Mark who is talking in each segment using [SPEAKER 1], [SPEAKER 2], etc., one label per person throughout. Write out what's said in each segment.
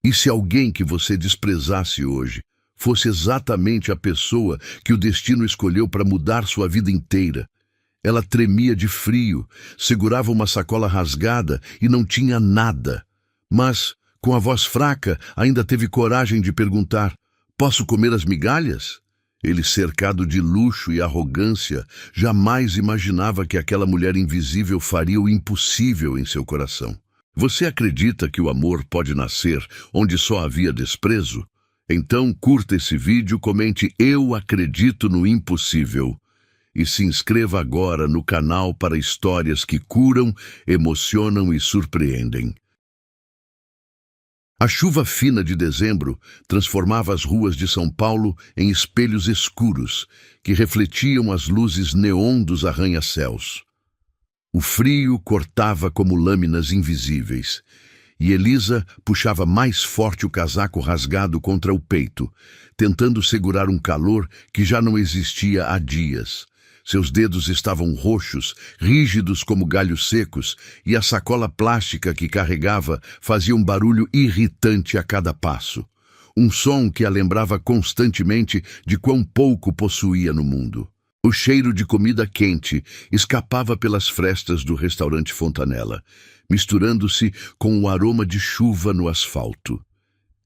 [SPEAKER 1] E se alguém que você desprezasse hoje fosse exatamente a pessoa que o destino escolheu para mudar sua vida inteira? Ela tremia de frio, segurava uma sacola rasgada e não tinha nada. Mas, com a voz fraca, ainda teve coragem de perguntar: "Posso comer as migalhas?" Ele, cercado de luxo e arrogância, jamais imaginava que aquela mulher invisível faria o impossível em seu coração. Você acredita que o amor pode nascer onde só havia desprezo? Então curta esse vídeo, comente "Eu acredito no impossível" e se inscreva agora no canal para histórias que curam, emocionam e surpreendem. A chuva fina de dezembro transformava as ruas de São Paulo em espelhos escuros que refletiam as luzes neon dos arranha-céus. O frio cortava como lâminas invisíveis, e Elisa puxava mais forte o casaco rasgado contra o peito, tentando segurar um calor que já não existia há dias. Seus dedos estavam roxos, rígidos como galhos secos, e a sacola plástica que carregava fazia um barulho irritante a cada passo. Um som que a lembrava constantemente de quão pouco possuía no mundo. O cheiro de comida quente escapava pelas frestas do restaurante Fontanella, misturando-se com o aroma de chuva no asfalto.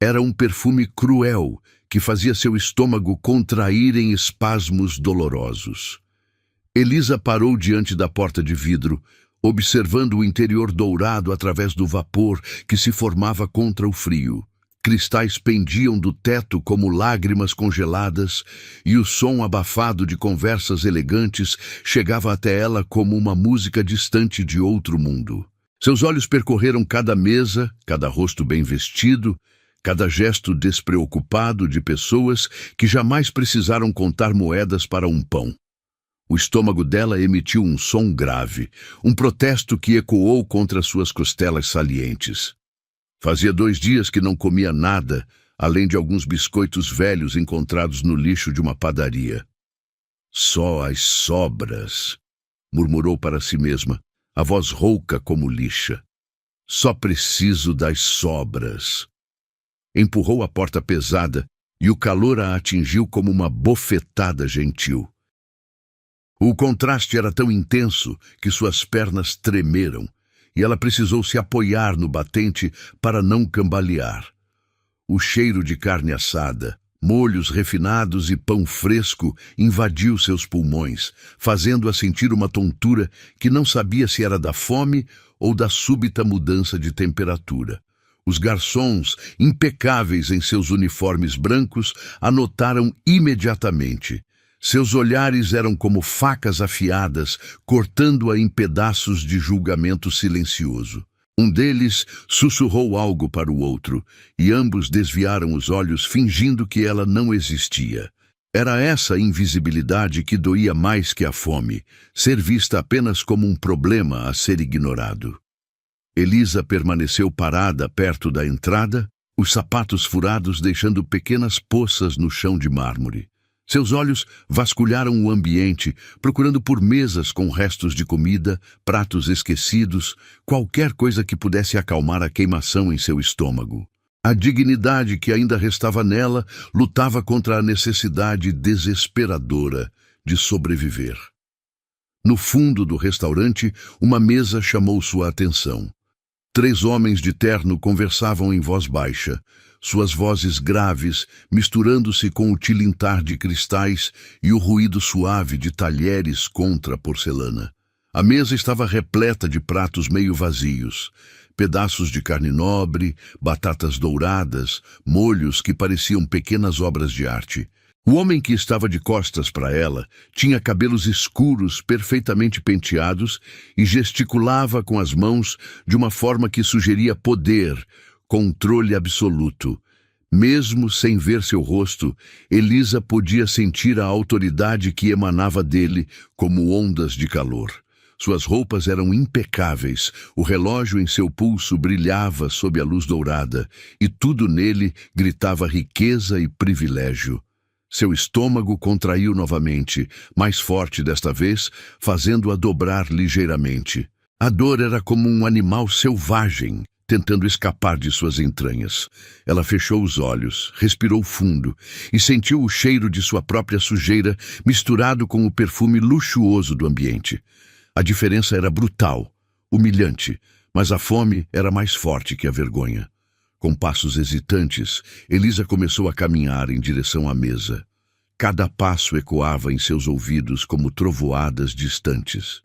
[SPEAKER 1] Era um perfume cruel que fazia seu estômago contrair em espasmos dolorosos. Elisa parou diante da porta de vidro, observando o interior dourado através do vapor que se formava contra o frio. Cristais pendiam do teto como lágrimas congeladas, e o som abafado de conversas elegantes chegava até ela como uma música distante de outro mundo. Seus olhos percorreram cada mesa, cada rosto bem vestido, cada gesto despreocupado de pessoas que jamais precisaram contar moedas para um pão. O estômago dela emitiu um som grave, um protesto que ecoou contra suas costelas salientes. Fazia 2 dias que não comia nada, além de alguns biscoitos velhos encontrados no lixo de uma padaria. "Só as sobras", murmurou para si mesma, a voz rouca como lixa. "Só preciso das sobras." Empurrou a porta pesada e o calor a atingiu como uma bofetada gentil. O contraste era tão intenso que suas pernas tremeram, e ela precisou se apoiar no batente para não cambalear. O cheiro de carne assada, molhos refinados e pão fresco invadiu seus pulmões, fazendo-a sentir uma tontura que não sabia se era da fome ou da súbita mudança de temperatura. Os garçons, impecáveis em seus uniformes brancos, a notaram imediatamente. Seus olhares eram como facas afiadas, cortando-a em pedaços de julgamento silencioso. Um deles sussurrou algo para o outro, e ambos desviaram os olhos fingindo que ela não existia. Era essa invisibilidade que doía mais que a fome, ser vista apenas como um problema a ser ignorado. Elisa permaneceu parada perto da entrada, os sapatos furados deixando pequenas poças no chão de mármore. Seus olhos vasculharam o ambiente, procurando por mesas com restos de comida, pratos esquecidos, qualquer coisa que pudesse acalmar a queimação em seu estômago. A dignidade que ainda restava nela lutava contra a necessidade desesperadora de sobreviver. No fundo do restaurante, uma mesa chamou sua atenção. 3 homens de terno conversavam em voz baixa, suas vozes graves misturando-se com o tilintar de cristais e o ruído suave de talheres contra porcelana. A mesa estava repleta de pratos meio vazios, pedaços de carne nobre, batatas douradas, molhos que pareciam pequenas obras de arte. O homem que estava de costas para ela tinha cabelos escuros perfeitamente penteados e gesticulava com as mãos de uma forma que sugeria poder, controle absoluto. Mesmo sem ver seu rosto, Elisa podia sentir a autoridade que emanava dele como ondas de calor. Suas roupas eram impecáveis, o relógio em seu pulso brilhava sob a luz dourada, e tudo nele gritava riqueza e privilégio. Seu estômago contraiu novamente, mais forte desta vez, fazendo-a dobrar ligeiramente. A dor era como um animal selvagem, tentando escapar de suas entranhas. Ela fechou os olhos, respirou fundo e sentiu o cheiro de sua própria sujeira misturado com o perfume luxuoso do ambiente. A diferença era brutal, humilhante, mas a fome era mais forte que a vergonha. Com passos hesitantes, Elisa começou a caminhar em direção à mesa. Cada passo ecoava em seus ouvidos como trovoadas distantes.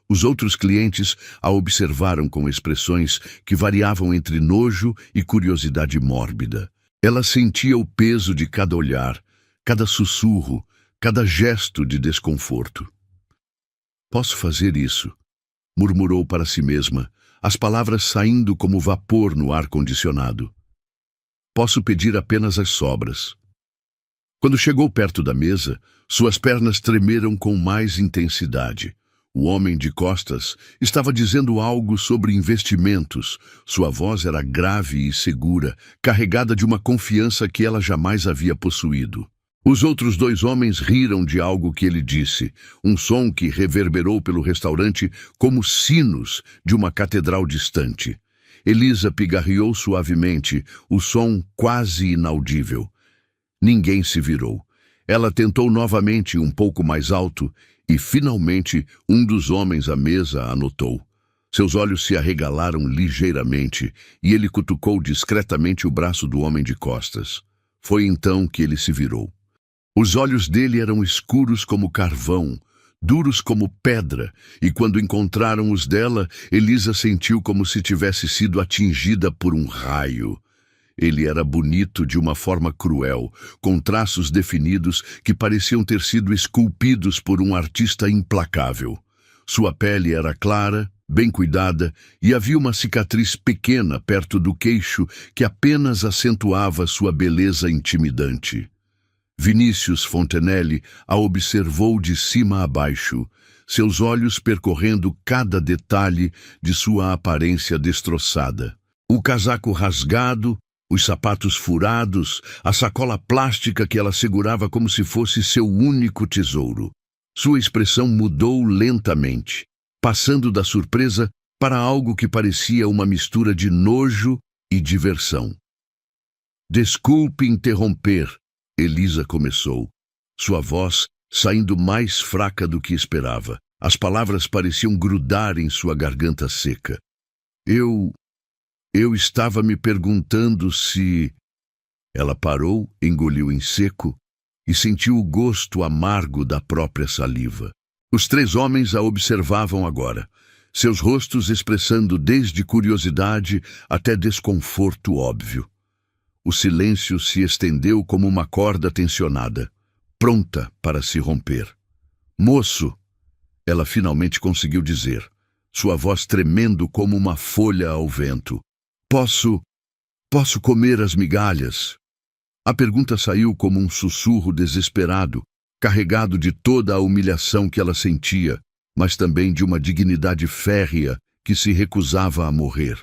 [SPEAKER 1] Os outros clientes a observaram com expressões que variavam entre nojo e curiosidade mórbida. Ela sentia o peso de cada olhar, cada sussurro, cada gesto de desconforto. "Posso fazer isso?", murmurou para si mesma, as palavras saindo como vapor no ar-condicionado. "Posso pedir apenas as sobras." Quando chegou perto da mesa, suas pernas tremeram com mais intensidade. O homem de costas estava dizendo algo sobre investimentos. Sua voz era grave e segura, carregada de uma confiança que ela jamais havia possuído. Os outros dois homens riram de algo que ele disse, um som que reverberou pelo restaurante como sinos de uma catedral distante. Elisa pigarreou suavemente, o som quase inaudível. Ninguém se virou. Ela tentou novamente, um pouco mais alto, e, finalmente, um dos homens à mesa a notou. Seus olhos se arregalaram ligeiramente e ele cutucou discretamente o braço do homem de costas. Foi então que ele se virou. Os olhos dele eram escuros como carvão, duros como pedra, e quando encontraram os dela, Elisa sentiu como se tivesse sido atingida por um raio. Ele era bonito de uma forma cruel, com traços definidos que pareciam ter sido esculpidos por um artista implacável. Sua pele era clara, bem cuidada, e havia uma cicatriz pequena perto do queixo que apenas acentuava sua beleza intimidante. Vinícius Fontenelle a observou de cima a baixo, seus olhos percorrendo cada detalhe de sua aparência destroçada. O casaco rasgado, os sapatos furados, a sacola plástica que ela segurava como se fosse seu único tesouro. Sua expressão mudou lentamente, passando da surpresa para algo que parecia uma mistura de nojo e diversão. "Desculpe interromper", Elisa começou, sua voz saindo mais fraca do que esperava. As palavras pareciam grudar em sua garganta seca. Eu estava me perguntando se..." Ela parou, engoliu em seco e sentiu o gosto amargo da própria saliva. Os três homens a observavam agora, seus rostos expressando desde curiosidade até desconforto óbvio. O silêncio se estendeu como uma corda tensionada, pronta para se romper. "Moço", ela finalmente conseguiu dizer, sua voz tremendo como uma folha ao vento. Posso comer as migalhas?" A pergunta saiu como um sussurro desesperado, carregado de toda a humilhação que ela sentia, mas também de uma dignidade férrea que se recusava a morrer.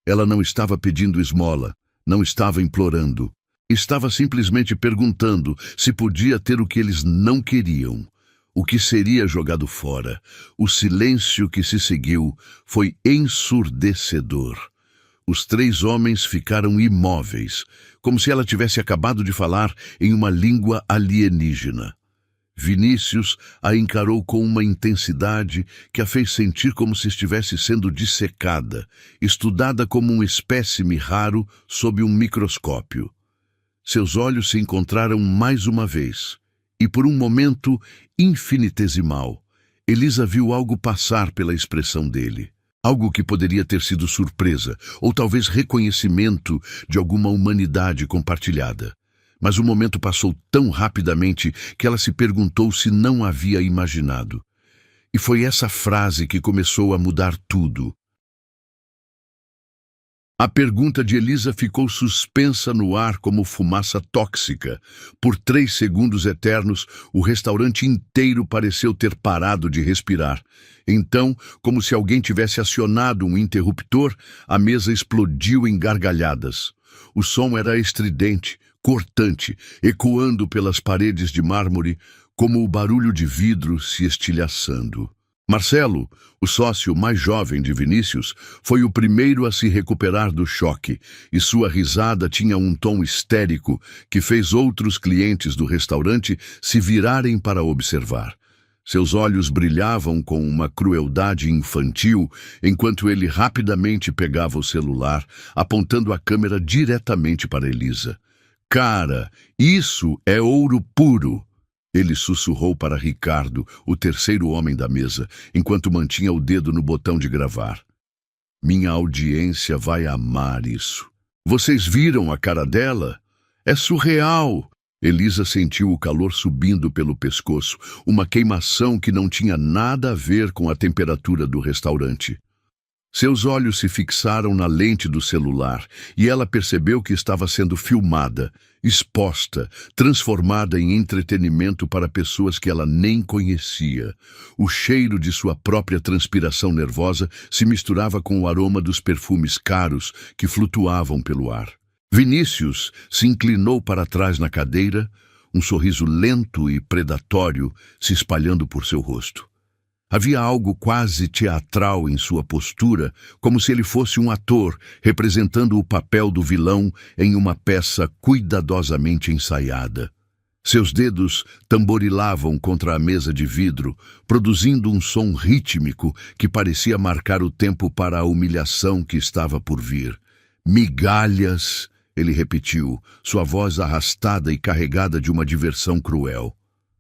[SPEAKER 1] Ela não estava pedindo esmola, não estava implorando. Estava simplesmente perguntando se podia ter o que eles não queriam, o que seria jogado fora. O silêncio que se seguiu foi ensurdecedor. Os três homens ficaram imóveis, como se ela tivesse acabado de falar em uma língua alienígena. Vinícius a encarou com uma intensidade que a fez sentir como se estivesse sendo dissecada, estudada como um espécime raro sob um microscópio. Seus olhos se encontraram mais uma vez, e por um momento infinitesimal, Elisa viu algo passar pela expressão dele. Algo que poderia ter sido surpresa, ou talvez reconhecimento de alguma humanidade compartilhada. Mas o momento passou tão rapidamente que ela se perguntou se não havia imaginado. E foi essa frase que começou a mudar tudo. A pergunta de Elisa ficou suspensa no ar como fumaça tóxica. Por 3 segundos eternos, o restaurante inteiro pareceu ter parado de respirar. Então, como se alguém tivesse acionado um interruptor, a mesa explodiu em gargalhadas. O som era estridente, cortante, ecoando pelas paredes de mármore, como o barulho de vidro se estilhaçando. Marcelo, o sócio mais jovem de Vinícius, foi o primeiro a se recuperar do choque, e sua risada tinha um tom histérico que fez outros clientes do restaurante se virarem para observar. Seus olhos brilhavam com uma crueldade infantil, enquanto ele rapidamente pegava o celular, apontando a câmera diretamente para Elisa. "Cara, isso é ouro puro!" Ele sussurrou para Ricardo, o terceiro homem da mesa, enquanto mantinha o dedo no botão de gravar. "Minha audiência vai amar isso. Vocês viram a cara dela? É surreal!" Elisa sentiu o calor subindo pelo pescoço, uma queimação que não tinha nada a ver com a temperatura do restaurante. Seus olhos se fixaram na lente do celular e ela percebeu que estava sendo filmada, exposta, transformada em entretenimento para pessoas que ela nem conhecia. O cheiro de sua própria transpiração nervosa se misturava com o aroma dos perfumes caros que flutuavam pelo ar. Vinícius se inclinou para trás na cadeira, um sorriso lento e predatório se espalhando por seu rosto. Havia algo quase teatral em sua postura, como se ele fosse um ator representando o papel do vilão em uma peça cuidadosamente ensaiada. Seus dedos tamborilavam contra a mesa de vidro, produzindo um som rítmico que parecia marcar o tempo para a humilhação que estava por vir. "Migalhas", ele repetiu, sua voz arrastada e carregada de uma diversão cruel.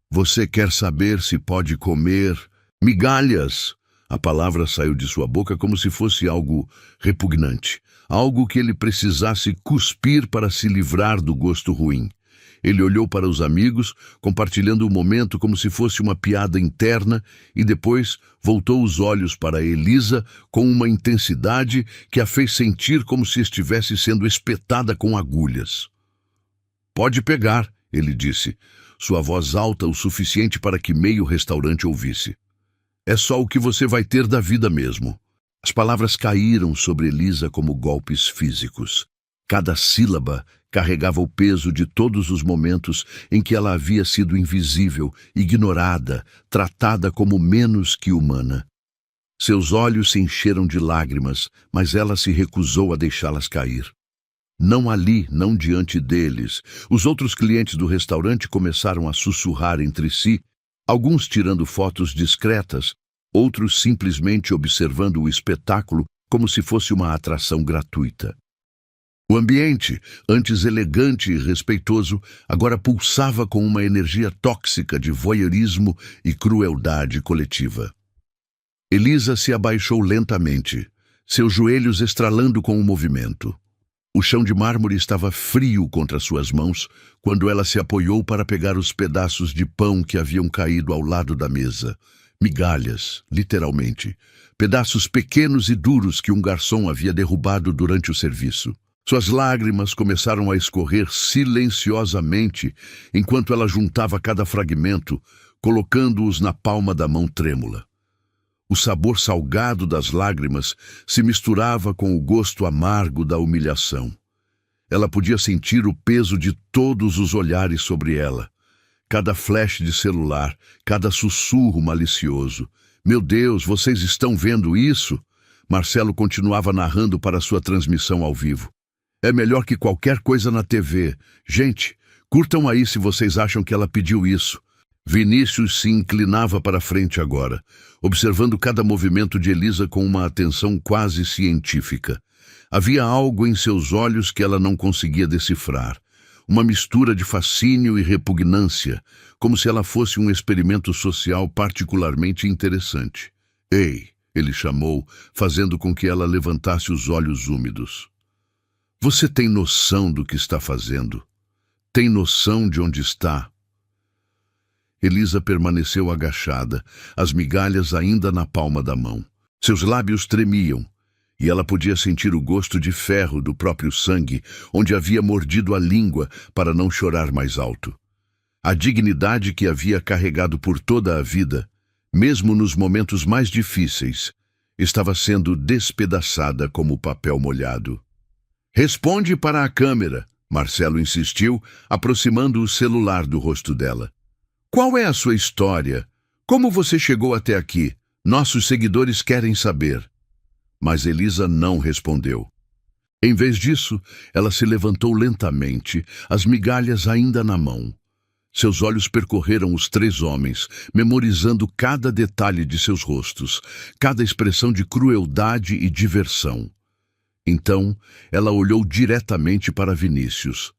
[SPEAKER 1] "Você quer saber se pode comer migalhas?" A palavra saiu de sua boca como se fosse algo repugnante, algo que ele precisasse cuspir para se livrar do gosto ruim. Ele olhou para os amigos, compartilhando o momento como se fosse uma piada interna, e depois voltou os olhos para Elisa com uma intensidade que a fez sentir como se estivesse sendo espetada com agulhas. "Pode pegar", ele disse, sua voz alta o suficiente para que meio restaurante ouvisse. "É só o que você vai ter da vida mesmo." As palavras caíram sobre Elisa como golpes físicos. Cada sílaba carregava o peso de todos os momentos em que ela havia sido invisível, ignorada, tratada como menos que humana. Seus olhos se encheram de lágrimas, mas ela se recusou a deixá-las cair. Não ali, não diante deles. Os outros clientes do restaurante começaram a sussurrar entre si, alguns tirando fotos discretas, outros simplesmente observando o espetáculo como se fosse uma atração gratuita. O ambiente, antes elegante e respeitoso, agora pulsava com uma energia tóxica de voyeurismo e crueldade coletiva. Elisa se abaixou lentamente, seus joelhos estralando com o movimento. O chão de mármore estava frio contra suas mãos quando ela se apoiou para pegar os pedaços de pão que haviam caído ao lado da mesa. Migalhas, literalmente. Pedaços pequenos e duros que um garçom havia derrubado durante o serviço. Suas lágrimas começaram a escorrer silenciosamente enquanto ela juntava cada fragmento, colocando-os na palma da mão trêmula. O sabor salgado das lágrimas se misturava com o gosto amargo da humilhação. Ela podia sentir o peso de todos os olhares sobre ela. Cada flash de celular, cada sussurro malicioso. "Meu Deus, vocês estão vendo isso?" Marcelo continuava narrando para sua transmissão ao vivo. "É melhor que qualquer coisa na TV. Gente, curtam aí se vocês acham que ela pediu isso." Vinícius se inclinava para frente agora, observando cada movimento de Elisa com uma atenção quase científica. Havia algo em seus olhos que ela não conseguia decifrar. Uma mistura de fascínio e repugnância, como se ela fosse um experimento social particularmente interessante. "Ei", ele chamou, fazendo com que ela levantasse os olhos úmidos. "Você tem noção do que está fazendo? Tem noção de onde está?" Elisa permaneceu agachada, as migalhas ainda na palma da mão. Seus lábios tremiam, e ela podia sentir o gosto de ferro do próprio sangue, onde havia mordido a língua para não chorar mais alto. A dignidade que havia carregado por toda a vida, mesmo nos momentos mais difíceis, estava sendo despedaçada como papel molhado. "Responde para a câmera", Marcelo insistiu, aproximando o celular do rosto dela. "Qual é a sua história? Como você chegou até aqui?" Nossos seguidores querem saber. Mas Elisa não respondeu. Em vez disso, ela se levantou lentamente, as migalhas ainda na mão. Seus olhos percorreram os 3 homens, memorizando cada detalhe de seus rostos, cada expressão de crueldade e diversão. Então, ela olhou diretamente para Vinícius.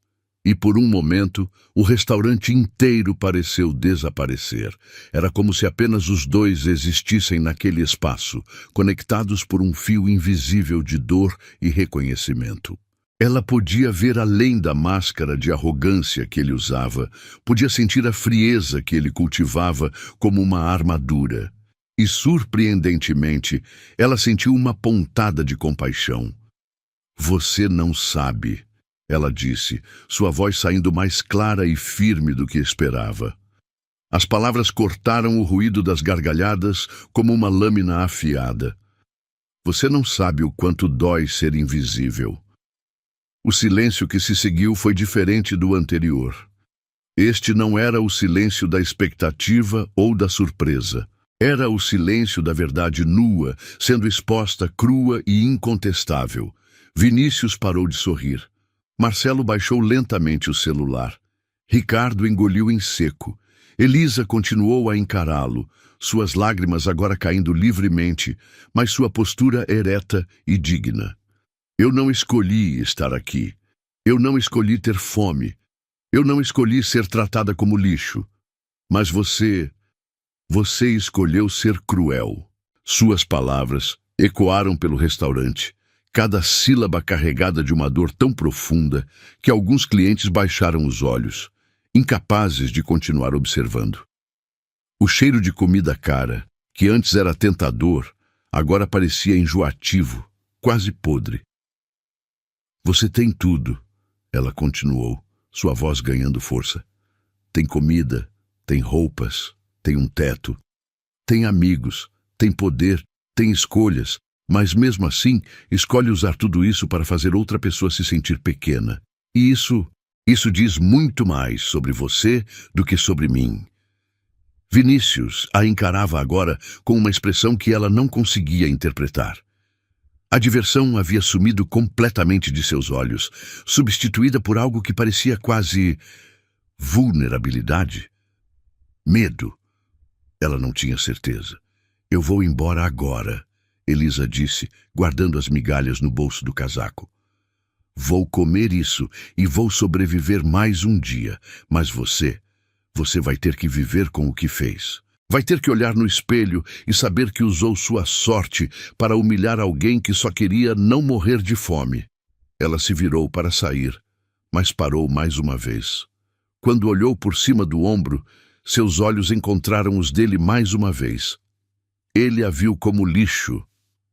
[SPEAKER 1] E por um momento, o restaurante inteiro pareceu desaparecer. Era como se apenas os dois existissem naquele espaço, conectados por um fio invisível de dor e reconhecimento. Ela podia ver além da máscara de arrogância que ele usava, podia sentir a frieza que ele cultivava como uma armadura. E, surpreendentemente, ela sentiu uma pontada de compaixão. "Você não sabe", ela disse, sua voz saindo mais clara e firme do que esperava. As palavras cortaram o ruído das gargalhadas como uma lâmina afiada. "Você não sabe o quanto dói ser invisível." O silêncio que se seguiu foi diferente do anterior. Este não era o silêncio da expectativa ou da surpresa. Era o silêncio da verdade nua, sendo exposta crua e incontestável. Vinícius parou de sorrir. Marcelo baixou lentamente o celular. Ricardo engoliu em seco. Elisa continuou a encará-lo, suas lágrimas agora caindo livremente, mas sua postura ereta e digna. "Eu não escolhi estar aqui. Eu não escolhi ter fome. Eu não escolhi ser tratada como lixo. Mas você escolheu ser cruel." Suas palavras ecoaram pelo restaurante, cada sílaba carregada de uma dor tão profunda que alguns clientes baixaram os olhos, incapazes de continuar observando. O cheiro de comida cara, que antes era tentador, agora parecia enjoativo, quase podre. "Você tem tudo", ela continuou, sua voz ganhando força. "Tem comida, tem roupas, tem um teto, tem amigos, tem poder, tem escolhas, mas mesmo assim escolhe usar tudo isso para fazer outra pessoa se sentir pequena. E isso diz muito mais sobre você do que sobre mim." Vinícius a encarava agora com uma expressão que ela não conseguia interpretar. A diversão havia sumido completamente de seus olhos, substituída por algo que parecia quase vulnerabilidade. Medo. Ela não tinha certeza. "Eu vou embora agora", Elisa disse, guardando as migalhas no bolso do casaco. "Vou comer isso e vou sobreviver mais um dia, mas você vai ter que viver com o que fez. Vai ter que olhar no espelho e saber que usou sua sorte para humilhar alguém que só queria não morrer de fome." Ela se virou para sair, mas parou mais uma vez. Quando olhou por cima do ombro, seus olhos encontraram os dele mais uma vez. Ele a viu como lixo,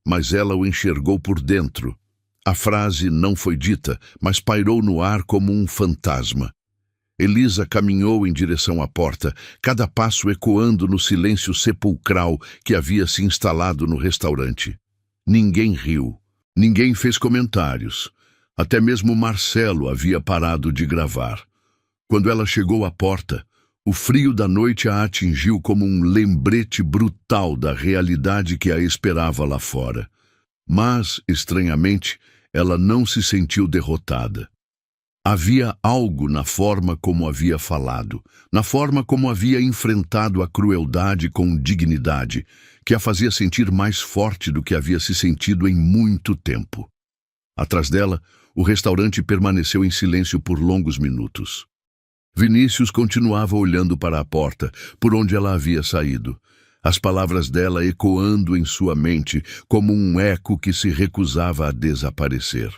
[SPEAKER 1] mas ela o enxergou por dentro. A frase não foi dita, mas pairou no ar como um fantasma. Elisa caminhou em direção à porta, cada passo ecoando no silêncio sepulcral que havia se instalado no restaurante. Ninguém riu, ninguém fez comentários. Até mesmo Marcelo havia parado de gravar. Quando ela chegou à porta, o frio da noite a atingiu como um lembrete brutal da realidade que a esperava lá fora. Mas, estranhamente, ela não se sentiu derrotada. Havia algo na forma como havia falado, na forma como havia enfrentado a crueldade com dignidade, que a fazia sentir mais forte do que havia se sentido em muito tempo. Atrás dela, o restaurante permaneceu em silêncio por longos minutos. Vinícius continuava olhando para a porta, por onde ela havia saído, as palavras dela ecoando em sua mente como um eco que se recusava a desaparecer.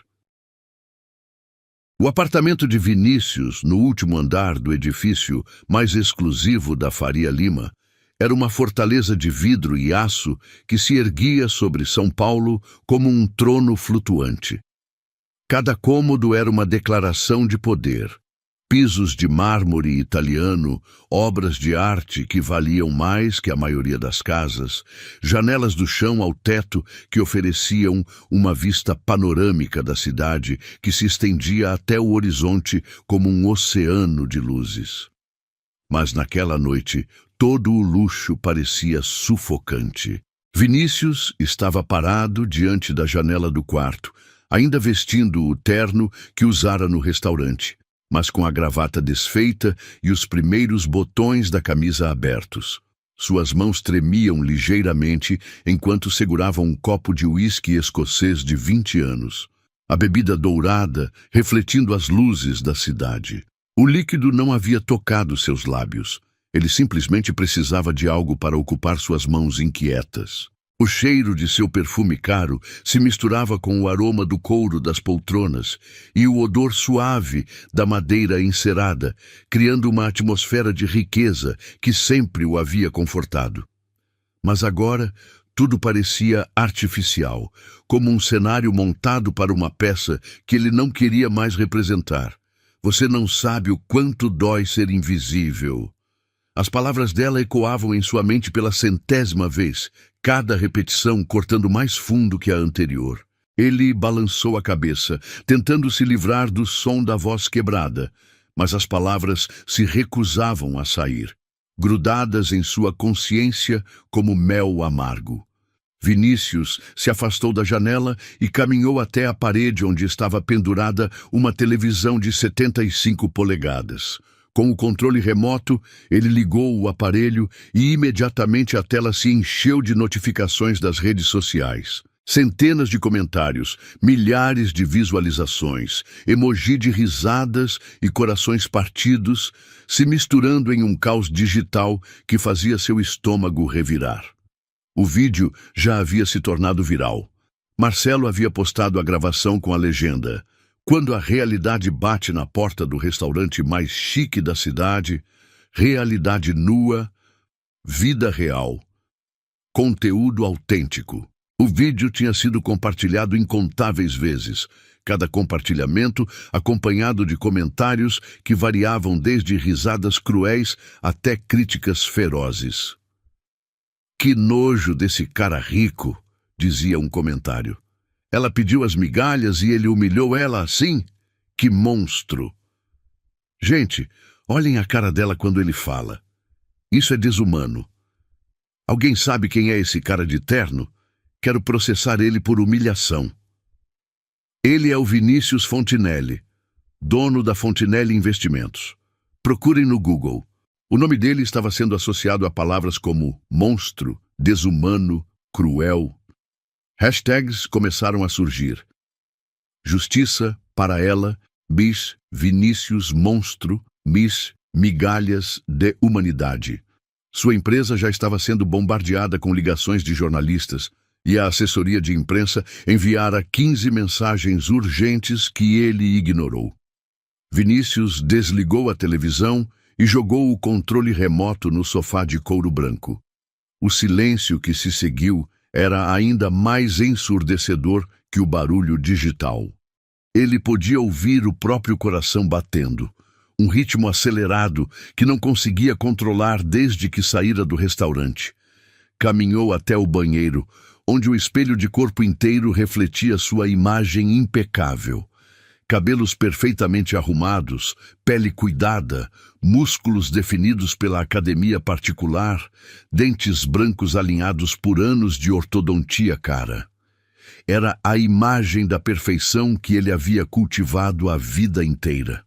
[SPEAKER 1] O apartamento de Vinícius, no último andar do edifício mais exclusivo da Faria Lima, era uma fortaleza de vidro e aço que se erguia sobre São Paulo como um trono flutuante. Cada cômodo era uma declaração de poder. Pisos de mármore italiano, obras de arte que valiam mais que a maioria das casas, janelas do chão ao teto que ofereciam uma vista panorâmica da cidade que se estendia até o horizonte como um oceano de luzes. Mas naquela noite, todo o luxo parecia sufocante. Vinícius estava parado diante da janela do quarto, ainda vestindo o terno que usara no restaurante, mas com a gravata desfeita e os primeiros botões da camisa abertos. Suas mãos tremiam ligeiramente enquanto segurava um copo de uísque escocês de 20 anos. A bebida dourada refletindo as luzes da cidade. O líquido não havia tocado seus lábios. Ele simplesmente precisava de algo para ocupar suas mãos inquietas. O cheiro de seu perfume caro se misturava com o aroma do couro das poltronas e o odor suave da madeira encerada, criando uma atmosfera de riqueza que sempre o havia confortado. Mas agora, tudo parecia artificial, como um cenário montado para uma peça que ele não queria mais representar. Você não sabe o quanto dói ser invisível. As palavras dela ecoavam em sua mente pela 100ª vez, cada repetição cortando mais fundo que a anterior. Ele balançou a cabeça, tentando se livrar do som da voz quebrada, mas as palavras se recusavam a sair, grudadas em sua consciência como mel amargo. Vinícius se afastou da janela e caminhou até a parede onde estava pendurada uma televisão de 75 polegadas. Com o controle remoto, ele ligou o aparelho e imediatamente a tela se encheu de notificações das redes sociais. Centenas de comentários, milhares de visualizações, emoji de risadas e corações partidos, se misturando em um caos digital que fazia seu estômago revirar. O vídeo já havia se tornado viral. Marcelo havia postado a gravação com a legenda: "Quando a realidade bate na porta do restaurante mais chique da cidade, realidade nua, vida real, conteúdo autêntico." O vídeo tinha sido compartilhado incontáveis vezes, cada compartilhamento acompanhado de comentários que variavam desde risadas cruéis até críticas ferozes. "Que nojo desse cara rico", dizia um comentário. "Ela pediu as migalhas e ele humilhou ela assim? Que monstro!" "Gente, olhem a cara dela quando ele fala. Isso é desumano. Alguém sabe quem é esse cara de terno? Quero processar ele por humilhação." Ele é o Vinícius Fontinelli, dono da Fontinelli Investimentos. Procurem no Google. O nome dele estava sendo associado a palavras como monstro, desumano, cruel. Hashtags começaram a surgir. Justiça para ela, Miss Vinícius Monstro, Miss Migalhas de Humanidade. Sua empresa já estava sendo bombardeada com ligações de jornalistas e a assessoria de imprensa enviara 15 mensagens urgentes que ele ignorou. Vinícius desligou a televisão e jogou o controle remoto no sofá de couro branco. O silêncio que se seguiu era ainda mais ensurdecedor que o barulho digital. Ele podia ouvir o próprio coração batendo, um ritmo acelerado que não conseguia controlar desde que saíra do restaurante. Caminhou até o banheiro, onde o espelho de corpo inteiro refletia sua imagem impecável. Cabelos perfeitamente arrumados, pele cuidada, músculos definidos pela academia particular, dentes brancos alinhados por anos de ortodontia cara. Era a imagem da perfeição que ele havia cultivado a vida inteira.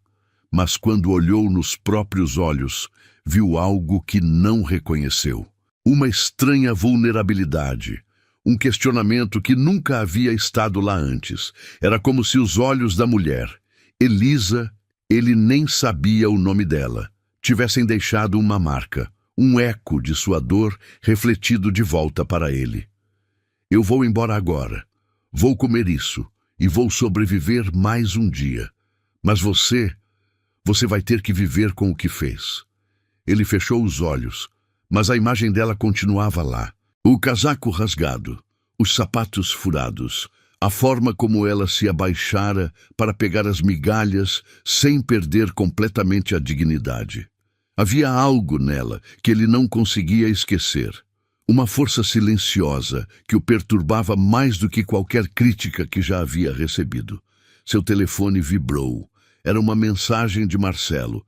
[SPEAKER 1] Mas quando olhou nos próprios olhos, viu algo que não reconheceu. Uma estranha vulnerabilidade. Um questionamento que nunca havia estado lá antes. Era como se os olhos da mulher, Elisa, ele nem sabia o nome dela, tivessem deixado uma marca, um eco de sua dor refletido de volta para ele. "Eu vou embora agora. Vou comer isso e vou sobreviver mais um dia. Mas você vai ter que viver com o que fez." Ele fechou os olhos, mas a imagem dela continuava lá. O casaco rasgado, os sapatos furados, a forma como ela se abaixara para pegar as migalhas sem perder completamente a dignidade. Havia algo nela que ele não conseguia esquecer. Uma força silenciosa que o perturbava mais do que qualquer crítica que já havia recebido. Seu telefone vibrou. Era uma mensagem de Marcelo.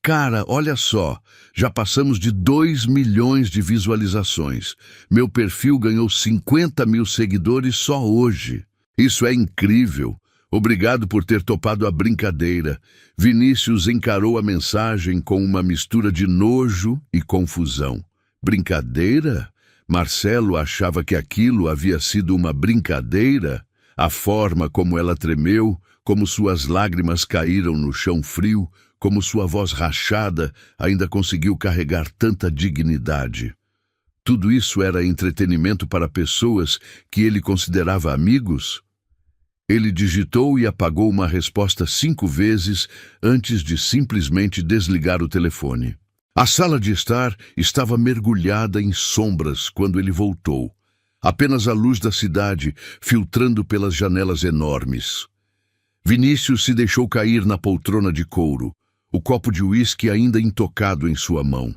[SPEAKER 1] Cara, olha só, já passamos de 2 milhões de visualizações. Meu perfil ganhou 50 mil seguidores só hoje. Isso é incrível. Obrigado por ter topado a brincadeira. Vinícius encarou a mensagem com uma mistura de nojo e confusão. Brincadeira? Marcelo achava que aquilo havia sido uma brincadeira? A forma como ela tremeu, como suas lágrimas caíram no chão frio, como sua voz rachada ainda conseguiu carregar tanta dignidade. Tudo isso era entretenimento para pessoas que ele considerava amigos? Ele digitou e apagou uma resposta 5 vezes antes de simplesmente desligar o telefone. A sala de estar estava mergulhada em sombras quando ele voltou. Apenas a luz da cidade filtrando pelas janelas enormes. Vinícius se deixou cair na poltrona de couro, o copo de uísque ainda intocado em sua mão.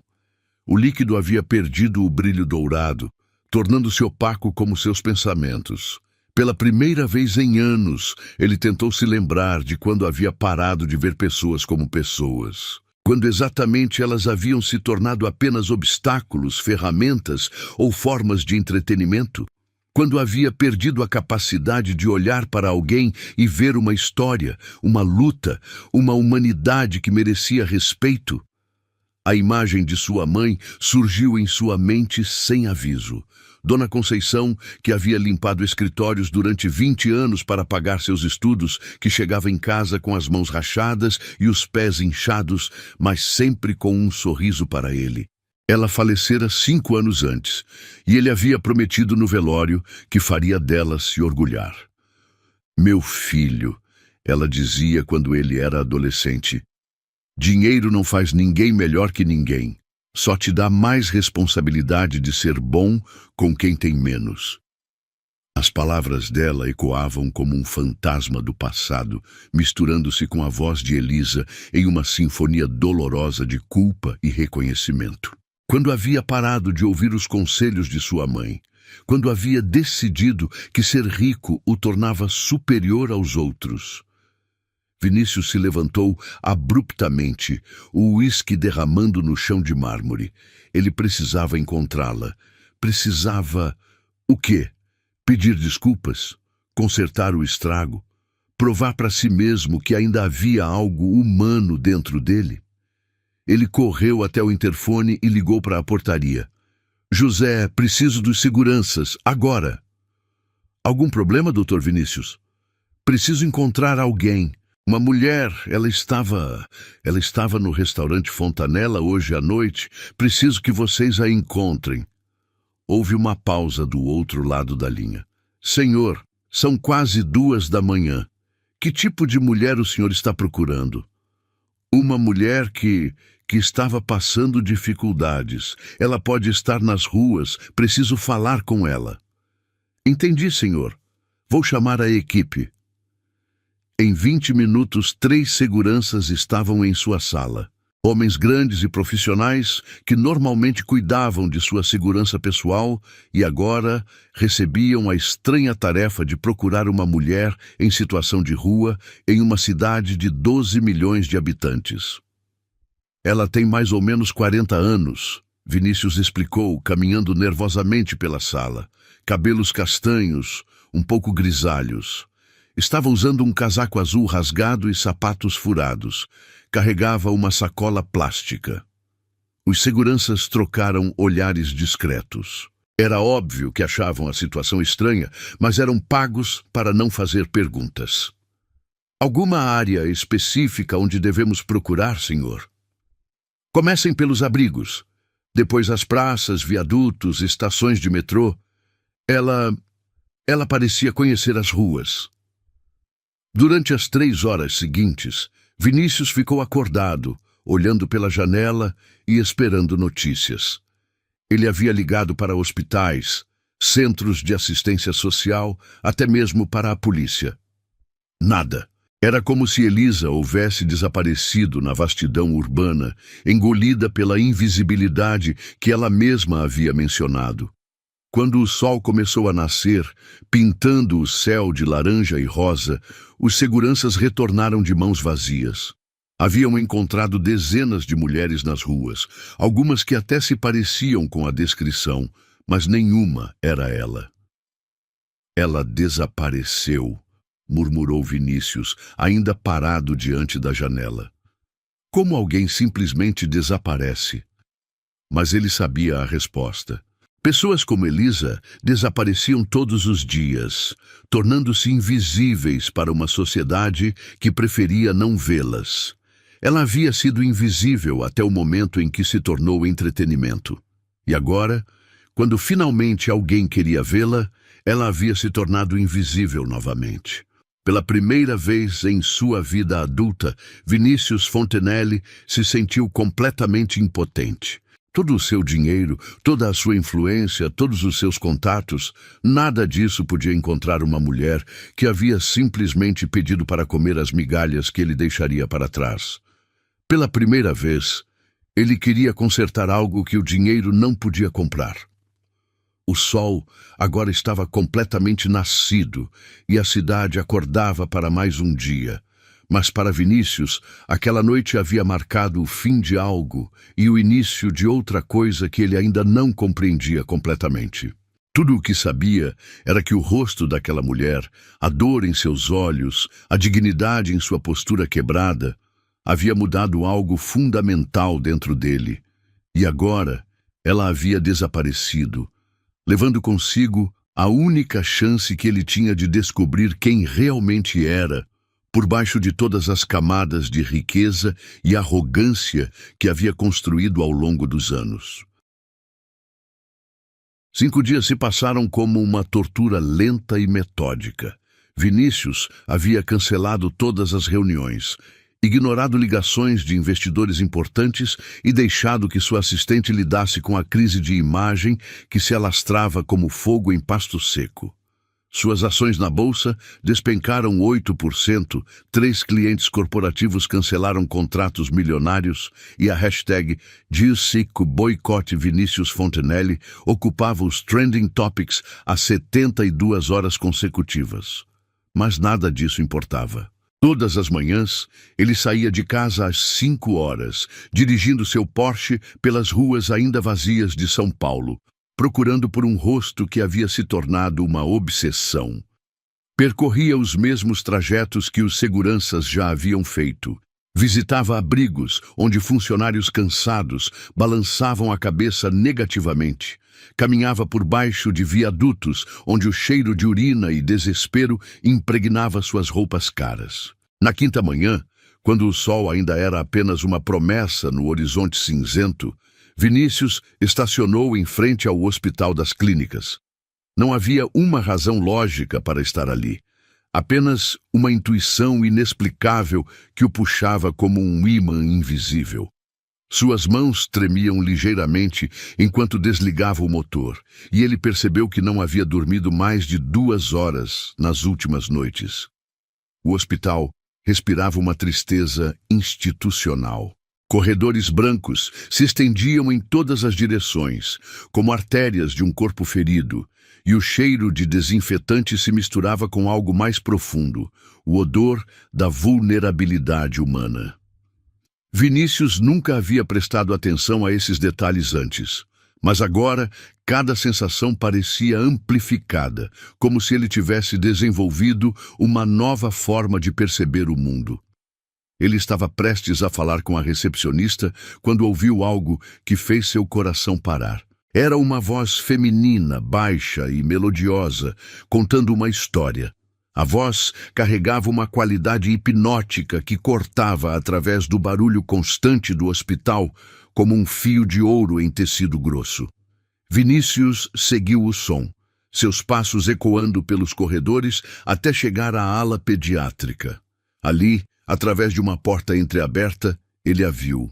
[SPEAKER 1] O líquido havia perdido o brilho dourado, tornando-se opaco como seus pensamentos. Pela primeira vez em anos, ele tentou se lembrar de quando havia parado de ver pessoas como pessoas. Quando exatamente elas haviam se tornado apenas obstáculos, ferramentas ou formas de entretenimento. Quando havia perdido a capacidade de olhar para alguém e ver uma história, uma luta, uma humanidade que merecia respeito. A imagem de sua mãe surgiu em sua mente sem aviso. Dona Conceição, que havia limpado escritórios durante 20 anos para pagar seus estudos, que chegava em casa com as mãos rachadas e os pés inchados, mas sempre com um sorriso para ele. Ela falecera 5 anos antes, e ele havia prometido no velório que faria dela se orgulhar. Meu filho, ela dizia quando ele era adolescente, dinheiro não faz ninguém melhor que ninguém. Só te dá mais responsabilidade de ser bom com quem tem menos. As palavras dela ecoavam como um fantasma do passado, misturando-se com a voz de Elisa em uma sinfonia dolorosa de culpa e reconhecimento. Quando havia parado de ouvir os conselhos de sua mãe, quando havia decidido que ser rico o tornava superior aos outros. Vinícius se levantou abruptamente, o uísque derramando no chão de mármore. Ele precisava encontrá-la. Precisava... o quê? Pedir desculpas? Consertar o estrago? Provar para si mesmo que ainda havia algo humano dentro dele? Ele correu até o interfone e ligou para a portaria. José, preciso dos seguranças, agora. Algum problema, Dr. Vinícius? Preciso encontrar alguém. Uma mulher, ela estava no restaurante Fontanella hoje à noite. Preciso que vocês a encontrem. Houve uma pausa do outro lado da linha. Senhor, são quase 2 da manhã. Que tipo de mulher o senhor está procurando? Uma mulher que estava passando dificuldades. Ela pode estar nas ruas. Preciso falar com ela. Entendi, senhor. Vou chamar a equipe. Em 20 minutos, 3 seguranças estavam em sua sala. Homens grandes e profissionais que normalmente cuidavam de sua segurança pessoal e agora recebiam a estranha tarefa de procurar uma mulher em situação de rua em uma cidade de 12 milhões de habitantes. Ela tem mais ou menos 40 anos, Vinícius explicou, caminhando nervosamente pela sala. Cabelos castanhos, um pouco grisalhos. Estava usando um casaco azul rasgado e sapatos furados. Carregava uma sacola plástica. Os seguranças trocaram olhares discretos. Era óbvio que achavam a situação estranha, mas eram pagos para não fazer perguntas. Alguma área específica onde devemos procurar, senhor? Comecem pelos abrigos. Depois as praças, viadutos, estações de metrô. Ela parecia conhecer as ruas. Durante as 3 horas seguintes, Vinícius ficou acordado, olhando pela janela e esperando notícias. Ele havia ligado para hospitais, centros de assistência social, até mesmo para a polícia. Nada. Era como se Elisa houvesse desaparecido na vastidão urbana, engolida pela invisibilidade que ela mesma havia mencionado. Quando o sol começou a nascer, pintando o céu de laranja e rosa, os seguranças retornaram de mãos vazias. Haviam encontrado dezenas de mulheres nas ruas, algumas que até se pareciam com a descrição, mas nenhuma era ela. Ela desapareceu, murmurou Vinícius, ainda parado diante da janela. Como alguém simplesmente desaparece? Mas ele sabia a resposta. Pessoas como Elisa desapareciam todos os dias, tornando-se invisíveis para uma sociedade que preferia não vê-las. Ela havia sido invisível até o momento em que se tornou entretenimento. E agora, quando finalmente alguém queria vê-la, ela havia se tornado invisível novamente. Pela primeira vez em sua vida adulta, Vinícius Fontenelle se sentiu completamente impotente. Todo o seu dinheiro, toda a sua influência, todos os seus contatos, nada disso podia encontrar uma mulher que havia simplesmente pedido para comer as migalhas que ele deixaria para trás. Pela primeira vez, ele queria consertar algo que o dinheiro não podia comprar. O sol agora estava completamente nascido e a cidade acordava para mais um dia. Mas para Vinícius, aquela noite havia marcado o fim de algo e o início de outra coisa que ele ainda não compreendia completamente. Tudo o que sabia era que o rosto daquela mulher, a dor em seus olhos, a dignidade em sua postura quebrada, havia mudado algo fundamental dentro dele. E agora ela havia desaparecido, levando consigo a única chance que ele tinha de descobrir quem realmente era, por baixo de todas as camadas de riqueza e arrogância que havia construído ao longo dos anos. 5 dias se passaram como uma tortura lenta e metódica. Vinícius havia cancelado todas as reuniões, ignorado ligações de investidores importantes e deixado que sua assistente lidasse com a crise de imagem que se alastrava como fogo em pasto seco. Suas ações na bolsa despencaram 8%, 3 clientes corporativos cancelaram contratos milionários e a hashtag #boicote Vinícius Fontenelle ocupava os trending topics há 72 horas consecutivas. Mas nada disso importava. Todas as manhãs, ele saía de casa às 5 horas, dirigindo seu Porsche pelas ruas ainda vazias de São Paulo, procurando por um rosto que havia se tornado uma obsessão. Percorria os mesmos trajetos que os seguranças já haviam feito. Visitava abrigos onde funcionários cansados balançavam a cabeça negativamente. Caminhava por baixo de viadutos onde o cheiro de urina e desespero impregnava suas roupas caras. Na quinta manhã, quando o sol ainda era apenas uma promessa no horizonte cinzento, Vinícius estacionou em frente ao Hospital das Clínicas. Não havia uma razão lógica para estar ali. Apenas uma intuição inexplicável que o puxava como um ímã invisível. Suas mãos tremiam ligeiramente enquanto desligava o motor, e ele percebeu que não havia dormido mais de 2 horas nas últimas noites. O hospital respirava uma tristeza institucional. Corredores brancos se estendiam em todas as direções, como artérias de um corpo ferido, e o cheiro de desinfetante se misturava com algo mais profundo, o odor da vulnerabilidade humana. Vinícius nunca havia prestado atenção a esses detalhes antes, mas agora cada sensação parecia amplificada, como se ele tivesse desenvolvido uma nova forma de perceber o mundo. Ele estava prestes a falar com a recepcionista quando ouviu algo que fez seu coração parar. Era uma voz feminina, baixa e melodiosa, contando uma história. A voz carregava uma qualidade hipnótica que cortava através do barulho constante do hospital como um fio de ouro em tecido grosso. Vinícius seguiu o som, seus passos ecoando pelos corredores até chegar à ala pediátrica. Ali, através de uma porta entreaberta, ele a viu.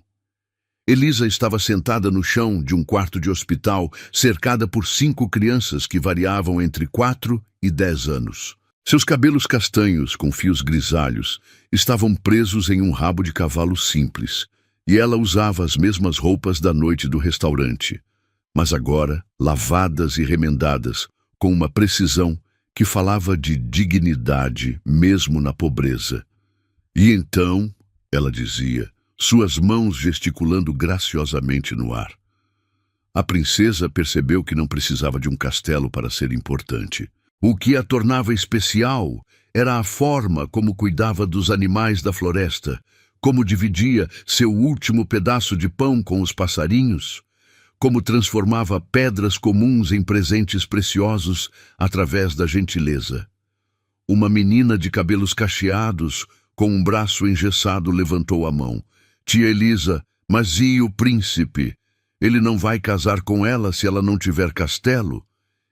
[SPEAKER 1] Elisa estava sentada no chão de um quarto de hospital, cercada por 5 crianças que variavam entre 4 e 10 anos. Seus cabelos castanhos, com fios grisalhos, estavam presos em um rabo de cavalo simples, e ela usava as mesmas roupas da noite do restaurante, mas agora lavadas e remendadas, com uma precisão que falava de dignidade mesmo na pobreza. E então ela dizia, suas mãos gesticulando graciosamente no ar. A princesa percebeu que não precisava de um castelo para ser importante. O que a tornava especial era a forma como cuidava dos animais da floresta, como dividia seu último pedaço de pão com os passarinhos, como transformava pedras comuns em presentes preciosos através da gentileza. Uma menina de cabelos cacheados, com um braço engessado, levantou a mão. Tia Elisa, mas e o príncipe? Ele não vai casar com ela se ela não tiver castelo?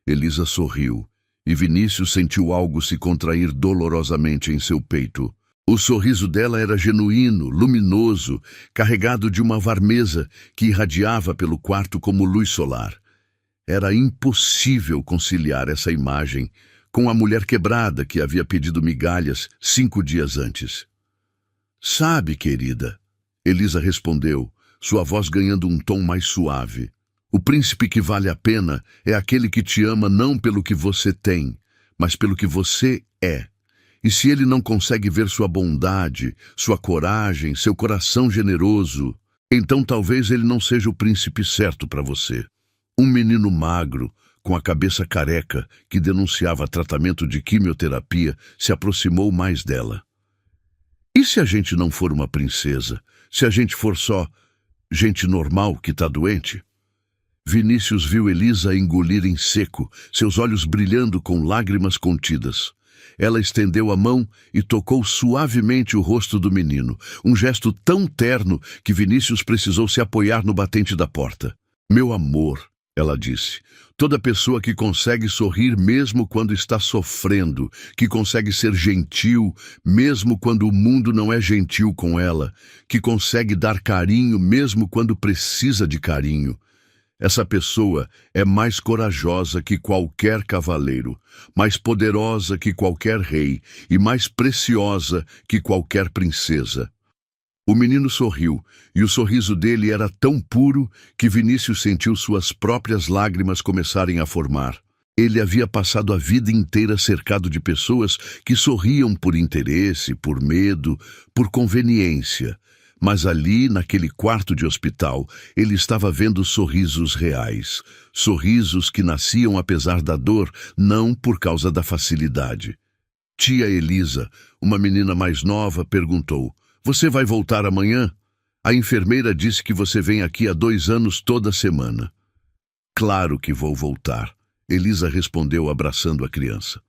[SPEAKER 1] Elisa sorriu, e Vinícius sentiu algo se contrair dolorosamente em seu peito. O sorriso dela era genuíno, luminoso, carregado de uma varmeza que irradiava pelo quarto como luz solar. Era impossível conciliar essa imagem com a mulher quebrada que havia pedido migalhas 5 dias antes. Sabe, querida, Elisa respondeu, sua voz ganhando um tom mais suave. O príncipe que vale a pena é aquele que te ama não pelo que você tem, mas pelo que você é. E se ele não consegue ver sua bondade, sua coragem, seu coração generoso, então talvez ele não seja o príncipe certo para você. Um menino magro, com a cabeça careca, que denunciava tratamento de quimioterapia, se aproximou mais dela. E se a gente não for uma princesa? Se a gente for só gente normal que está doente? Vinícius viu Elisa engolir em seco, seus olhos brilhando com lágrimas contidas. Ela estendeu a mão e tocou suavemente o rosto do menino, um gesto tão terno que Vinícius precisou se apoiar no batente da porta. Meu amor, ela disse, toda pessoa que consegue sorrir mesmo quando está sofrendo, que consegue ser gentil mesmo quando o mundo não é gentil com ela, que consegue dar carinho mesmo quando precisa de carinho. Essa pessoa é mais corajosa que qualquer cavaleiro, mais poderosa que qualquer rei e mais preciosa que qualquer princesa. O menino sorriu, e o sorriso dele era tão puro que Vinícius sentiu suas próprias lágrimas começarem a formar. Ele havia passado a vida inteira cercado de pessoas que sorriam por interesse, por medo, por conveniência. Mas ali, naquele quarto de hospital, ele estava vendo sorrisos reais. Sorrisos que nasciam apesar da dor, não por causa da facilidade. Tia Elisa, uma menina mais nova, perguntou, você vai voltar amanhã? A enfermeira disse que você vem aqui há 2 anos toda semana. Claro que vou voltar, Elisa respondeu abraçando a criança.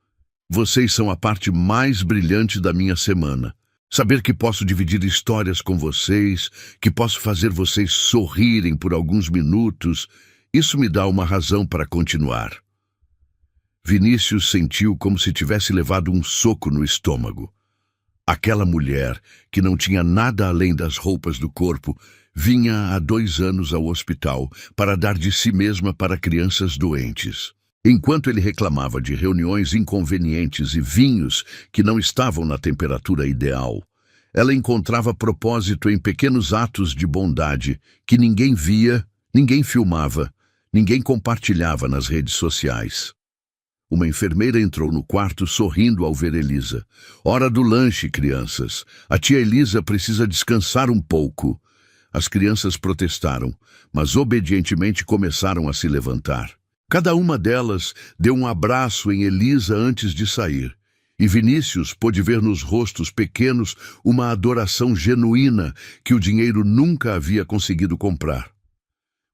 [SPEAKER 1] Vocês são a parte mais brilhante da minha semana. Saber que posso dividir histórias com vocês, que posso fazer vocês sorrirem por alguns minutos, isso me dá uma razão para continuar. Vinícius sentiu como se tivesse levado um soco no estômago. Aquela mulher, que não tinha nada além das roupas do corpo, vinha há 2 anos ao hospital para dar de si mesma para crianças doentes. Enquanto ele reclamava de reuniões inconvenientes e vinhos que não estavam na temperatura ideal, ela encontrava propósito em pequenos atos de bondade que ninguém via, ninguém filmava, ninguém compartilhava nas redes sociais. Uma enfermeira entrou no quarto sorrindo ao ver Elisa. Hora do lanche, crianças. A tia Elisa precisa descansar um pouco. As crianças protestaram, mas obedientemente começaram a se levantar. Cada uma delas deu um abraço em Elisa antes de sair, e Vinícius pôde ver nos rostos pequenos uma adoração genuína que o dinheiro nunca havia conseguido comprar.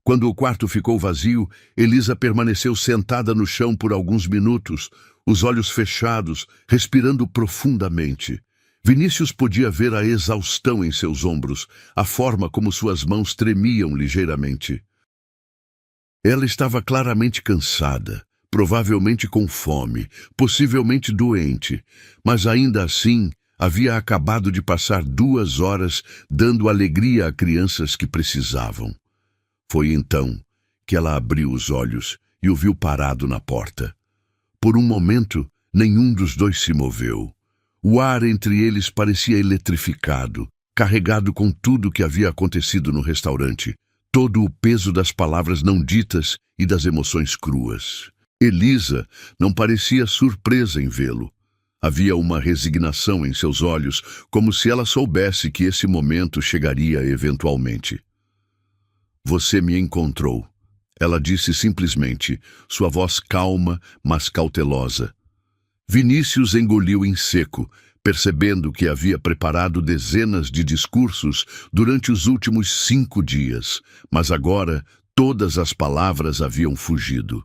[SPEAKER 1] Quando o quarto ficou vazio, Elisa permaneceu sentada no chão por alguns minutos, os olhos fechados, respirando profundamente. Vinícius podia ver a exaustão em seus ombros, a forma como suas mãos tremiam ligeiramente. Ela estava claramente cansada, provavelmente com fome, possivelmente doente, mas ainda assim havia acabado de passar 2 horas dando alegria a crianças que precisavam. Foi então que ela abriu os olhos e o viu parado na porta. Por um momento, nenhum dos dois se moveu. O ar entre eles parecia eletrificado, carregado com tudo o que havia acontecido no restaurante, todo o peso das palavras não ditas e das emoções cruas. Elisa não parecia surpresa em vê-lo. Havia uma resignação em seus olhos, como se ela soubesse que esse momento chegaria eventualmente. Você me encontrou, ela disse simplesmente, sua voz calma, mas cautelosa. Vinícius engoliu em seco, percebendo que havia preparado dezenas de discursos durante os últimos 5 dias, mas agora todas as palavras haviam fugido.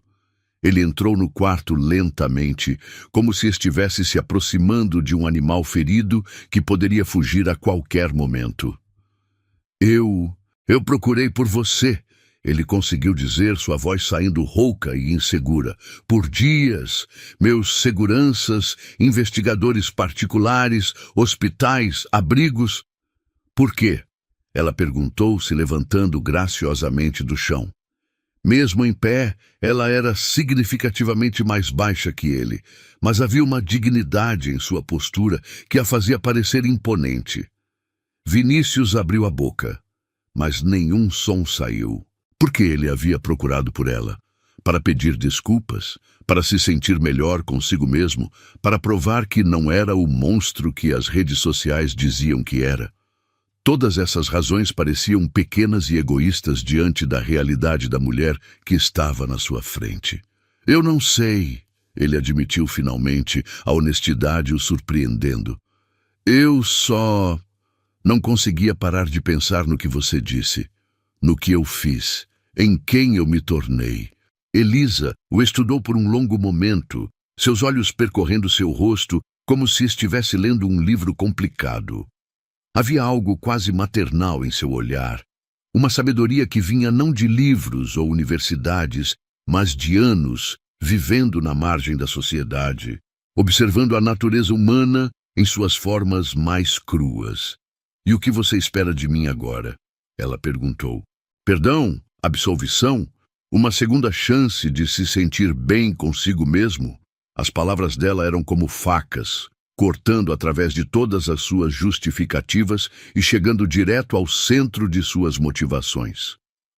[SPEAKER 1] Ele entrou no quarto lentamente, como se estivesse se aproximando de um animal ferido que poderia fugir a qualquer momento. Eu procurei por você, ele conseguiu dizer, sua voz saindo rouca e insegura. Por dias, meus seguranças, investigadores particulares, hospitais, abrigos. Por quê? Ela perguntou, se levantando graciosamente do chão. Mesmo em pé, ela era significativamente mais baixa que ele, mas havia uma dignidade em sua postura que a fazia parecer imponente. Vinícius abriu a boca, mas nenhum som saiu. Por que ele havia procurado por ela? Para pedir desculpas? Para se sentir melhor consigo mesmo? Para provar que não era o monstro que as redes sociais diziam que era? Todas essas razões pareciam pequenas e egoístas diante da realidade da mulher que estava na sua frente. Eu não sei, ele admitiu finalmente, a honestidade o surpreendendo. Eu só não conseguia parar de pensar no que você disse, no que eu fiz, em quem eu me tornei. Elisa o estudou por um longo momento, seus olhos percorrendo seu rosto como se estivesse lendo um livro complicado. Havia algo quase maternal em seu olhar, uma sabedoria que vinha não de livros ou universidades, mas de anos vivendo na margem da sociedade, observando a natureza humana em suas formas mais cruas. E o que você espera de mim agora? Ela perguntou. Perdão? Absolvição? Uma segunda chance de se sentir bem consigo mesmo? As palavras dela eram como facas, cortando através de todas as suas justificativas e chegando direto ao centro de suas motivações.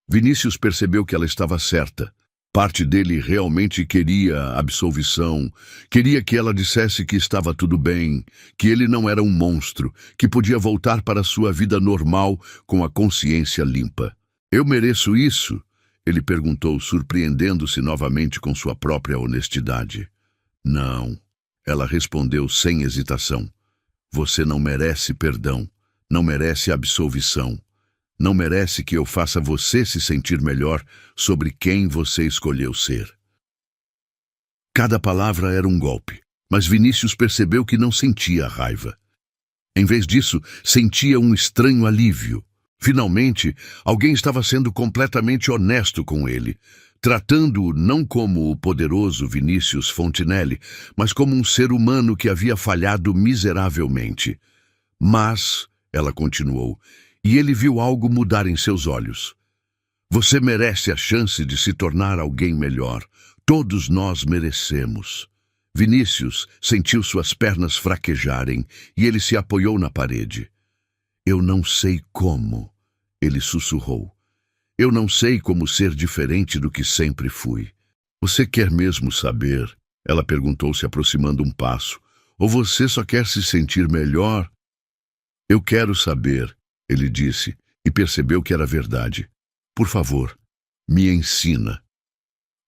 [SPEAKER 1] Vinícius percebeu que ela estava certa. Parte dele realmente queria absolvição, queria que ela dissesse que estava tudo bem, que ele não era um monstro, que podia voltar para sua vida normal com a consciência limpa. Eu mereço isso? Ele perguntou, surpreendendo-se novamente com sua própria honestidade. Não. Ela respondeu sem hesitação. Você não merece perdão, não merece absolvição, não merece que eu faça você se sentir melhor sobre quem você escolheu ser. Cada palavra era um golpe, mas Vinícius percebeu que não sentia raiva. Em vez disso, sentia um estranho alívio. Finalmente, alguém estava sendo completamente honesto com ele, tratando-o não como o poderoso Vinícius Fontinelli, mas como um ser humano que havia falhado miseravelmente. Mas, ela continuou, e ele viu algo mudar em seus olhos. Você merece a chance de se tornar alguém melhor. Todos nós merecemos. Vinícius sentiu suas pernas fraquejarem e ele se apoiou na parede. Eu não sei como, ele sussurrou. Eu não sei como ser diferente do que sempre fui. Você quer mesmo saber? Ela perguntou, se aproximando um passo. Ou você só quer se sentir melhor? Eu quero saber, ele disse, e percebeu que era verdade. Por favor, me ensina.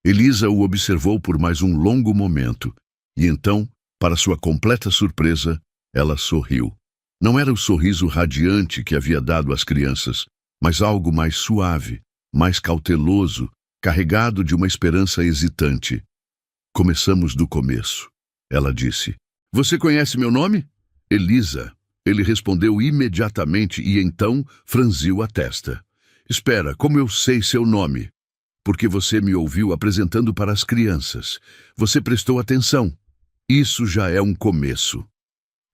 [SPEAKER 1] Elisa o observou por mais um longo momento, e então, para sua completa surpresa, ela sorriu. Não era o sorriso radiante que havia dado às crianças, mas algo mais suave, mais cauteloso, carregado de uma esperança hesitante. Começamos do começo, ela disse. Você conhece meu nome? Elisa. Ele respondeu imediatamente e então franziu a testa. Espera, como eu sei seu nome? Porque você me ouviu apresentando para as crianças. Você prestou atenção. Isso já é um começo.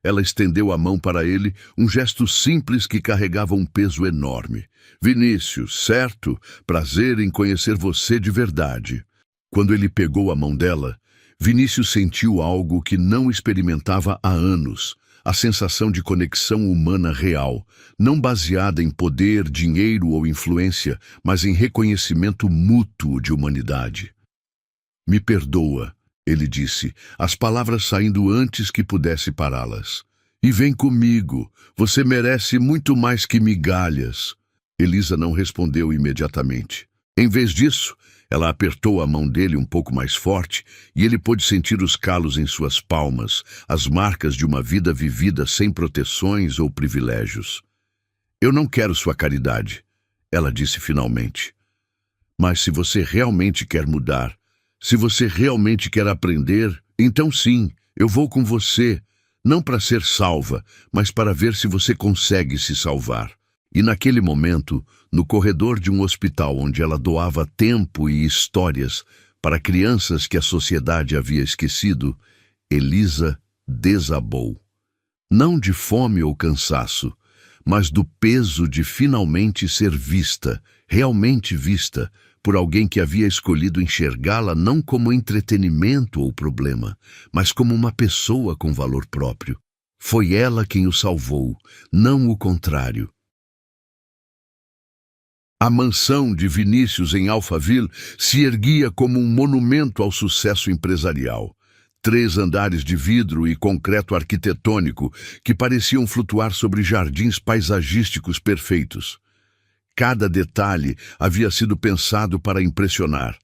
[SPEAKER 1] Ela estendeu a mão para ele, um gesto simples que carregava um peso enorme. Vinícius, certo? Prazer em conhecer você de verdade. Quando ele pegou a mão dela, Vinícius sentiu algo que não experimentava há anos. A sensação de conexão humana real, não baseada em poder, dinheiro ou influência, mas em reconhecimento mútuo de humanidade. Me perdoa, ele disse, as palavras saindo antes que pudesse pará-las. E vem comigo, você merece muito mais que migalhas. Elisa não respondeu imediatamente. Em vez disso, ela apertou a mão dele um pouco mais forte e ele pôde sentir os calos em suas palmas, as marcas de uma vida vivida sem proteções ou privilégios. Eu não quero sua caridade, ela disse finalmente. Mas se você realmente quer mudar, se você realmente quer aprender, então sim, eu vou com você, não para ser salva, mas para ver se você consegue se salvar. E naquele momento, no corredor de um hospital onde ela doava tempo e histórias para crianças que a sociedade havia esquecido, Elisa desabou. Não de fome ou cansaço, mas do peso de finalmente ser vista, realmente vista, por alguém que havia escolhido enxergá-la não como entretenimento ou problema, mas como uma pessoa com valor próprio. Foi ela quem o salvou, não o contrário. A mansão de Vinícius em Alphaville se erguia como um monumento ao sucesso empresarial. 3 andares de vidro e concreto arquitetônico que pareciam flutuar sobre jardins paisagísticos perfeitos. Cada detalhe havia sido pensado para impressionar.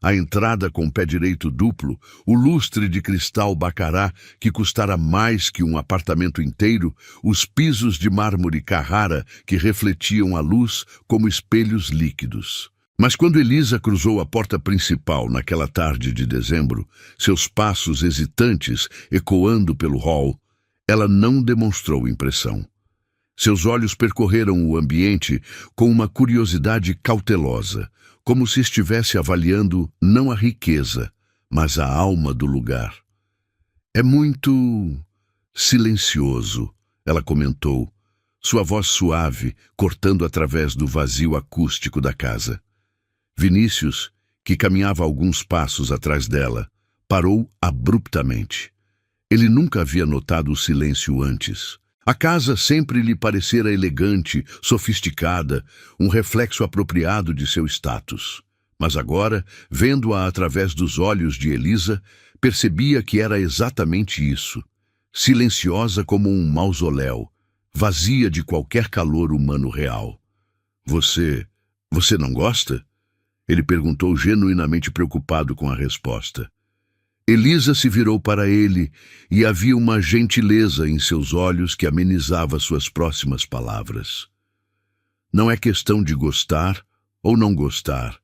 [SPEAKER 1] A entrada com pé direito duplo, o lustre de cristal bacará que custara mais que um apartamento inteiro, os pisos de mármore Carrara que refletiam a luz como espelhos líquidos. Mas quando Elisa cruzou a porta principal naquela tarde de dezembro, seus passos hesitantes ecoando pelo hall, ela não demonstrou impressão. Seus olhos percorreram o ambiente com uma curiosidade cautelosa, como se estivesse avaliando não a riqueza, mas a alma do lugar. É muito silencioso, ela comentou, sua voz suave, cortando através do vazio acústico da casa. Vinícius, que caminhava alguns passos atrás dela, parou abruptamente. Ele nunca havia notado o silêncio antes. A casa sempre lhe parecera elegante, sofisticada, um reflexo apropriado de seu status. Mas agora, vendo-a através dos olhos de Elisa, percebia que era exatamente isso. Silenciosa como um mausoléu, vazia de qualquer calor humano real. Você não gosta? Ele perguntou genuinamente preocupado com a resposta. Elisa se virou para ele e havia uma gentileza em seus olhos que amenizava suas próximas palavras. Não é questão de gostar ou não gostar,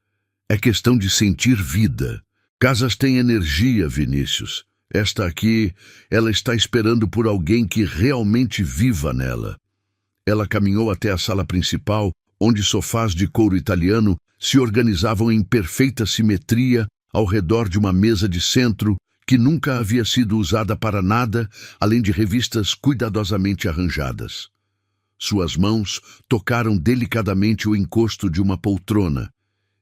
[SPEAKER 1] é questão de sentir vida. Casas têm energia, Vinícius. Esta aqui, ela está esperando por alguém que realmente viva nela. Ela caminhou até a sala principal, onde sofás de couro italiano se organizavam em perfeita simetria ao redor de uma mesa de centro que nunca havia sido usada para nada, além de revistas cuidadosamente arranjadas. Suas mãos tocaram delicadamente o encosto de uma poltrona,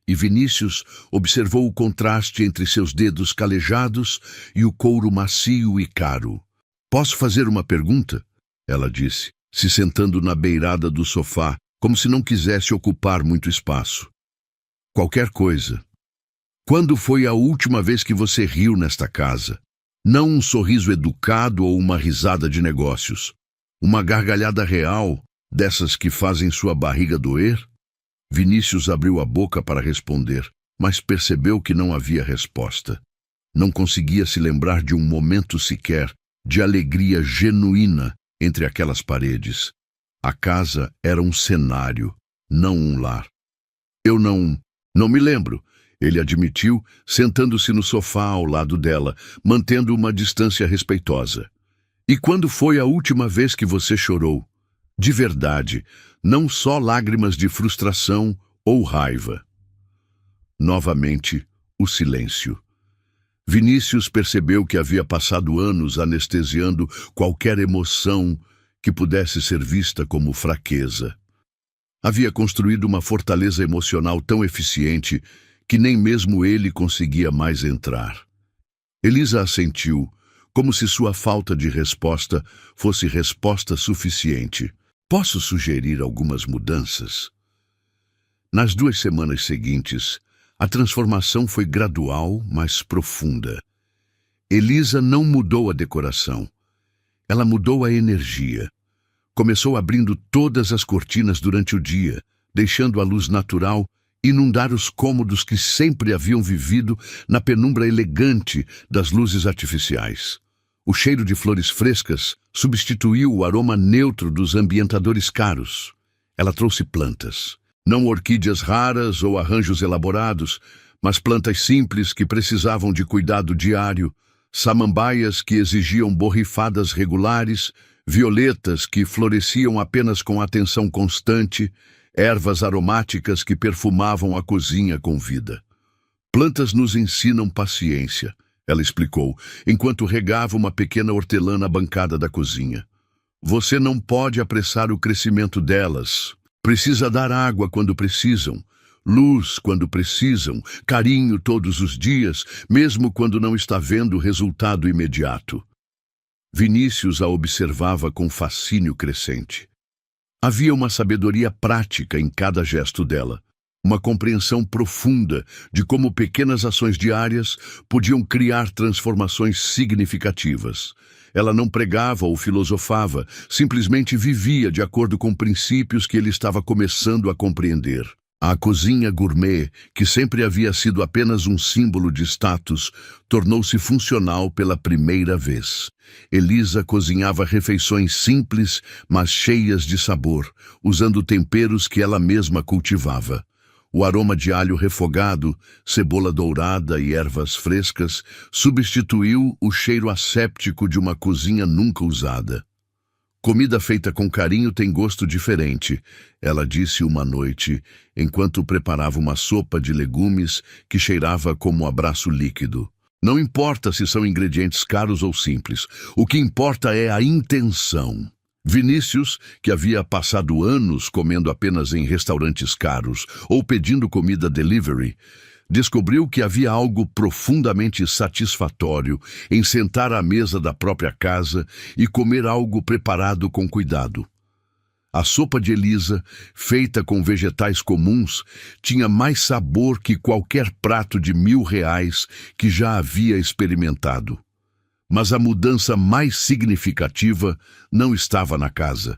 [SPEAKER 1] e Vinícius observou o contraste entre seus dedos calejados e o couro macio e caro. "Posso fazer uma pergunta?" ela disse, se sentando na beirada do sofá, como se não quisesse ocupar muito espaço. "Qualquer coisa." "Quando foi a última vez que você riu nesta casa? Não um sorriso educado ou uma risada de negócios. Uma gargalhada real, dessas que fazem sua barriga doer?" Vinícius abriu a boca para responder, mas percebeu que não havia resposta. Não conseguia se lembrar de um momento sequer de alegria genuína entre aquelas paredes. A casa era um cenário, não um lar. "Eu não me lembro", ele admitiu, sentando-se no sofá ao lado dela, mantendo uma distância respeitosa. "E quando foi a última vez que você chorou? De verdade, não só lágrimas de frustração ou raiva." Novamente, o silêncio. Vinícius percebeu que havia passado anos anestesiando qualquer emoção que pudesse ser vista como fraqueza. Havia construído uma fortaleza emocional tão eficiente que nem mesmo ele conseguia mais entrar. Elisa assentiu, como se sua falta de resposta fosse resposta suficiente. "Posso sugerir algumas mudanças?" Nas 2 semanas seguintes, a transformação foi gradual, mas profunda. Elisa não mudou a decoração. Ela mudou a energia. Começou abrindo todas as cortinas durante o dia, deixando a luz natural inundar os cômodos que sempre haviam vivido na penumbra elegante das luzes artificiais. O cheiro de flores frescas substituiu o aroma neutro dos ambientadores caros. Ela trouxe plantas. Não orquídeas raras ou arranjos elaborados, mas plantas simples que precisavam de cuidado diário, samambaias que exigiam borrifadas regulares, violetas que floresciam apenas com atenção constante, ervas aromáticas que perfumavam a cozinha com vida. Plantas nos ensinam paciência, ela explicou, enquanto regava uma pequena hortelã na bancada da cozinha. Você não pode apressar o crescimento delas. Precisa dar água quando precisam, luz quando precisam, carinho todos os dias, mesmo quando não está vendo o resultado imediato. Vinícius a observava com fascínio crescente. Havia uma sabedoria prática em cada gesto dela, uma compreensão profunda de como pequenas ações diárias podiam criar transformações significativas. Ela não pregava ou filosofava, simplesmente vivia de acordo com princípios que ele estava começando a compreender. A cozinha gourmet, que sempre havia sido apenas um símbolo de status, tornou-se funcional pela primeira vez. Elisa cozinhava refeições simples, mas cheias de sabor, usando temperos que ela mesma cultivava. O aroma de alho refogado, cebola dourada e ervas frescas substituiu o cheiro asséptico de uma cozinha nunca usada. Comida feita com carinho tem gosto diferente, ela disse uma noite, enquanto preparava uma sopa de legumes que cheirava como um abraço líquido. Não importa se são ingredientes caros ou simples, o que importa é a intenção. Vinícius, que havia passado anos comendo apenas em restaurantes caros ou pedindo comida delivery, descobriu que havia algo profundamente satisfatório em sentar à mesa da própria casa e comer algo preparado com cuidado. A sopa de Elisa, feita com vegetais comuns, tinha mais sabor que qualquer prato de R$ 1.000 que já havia experimentado. Mas a mudança mais significativa não estava na casa.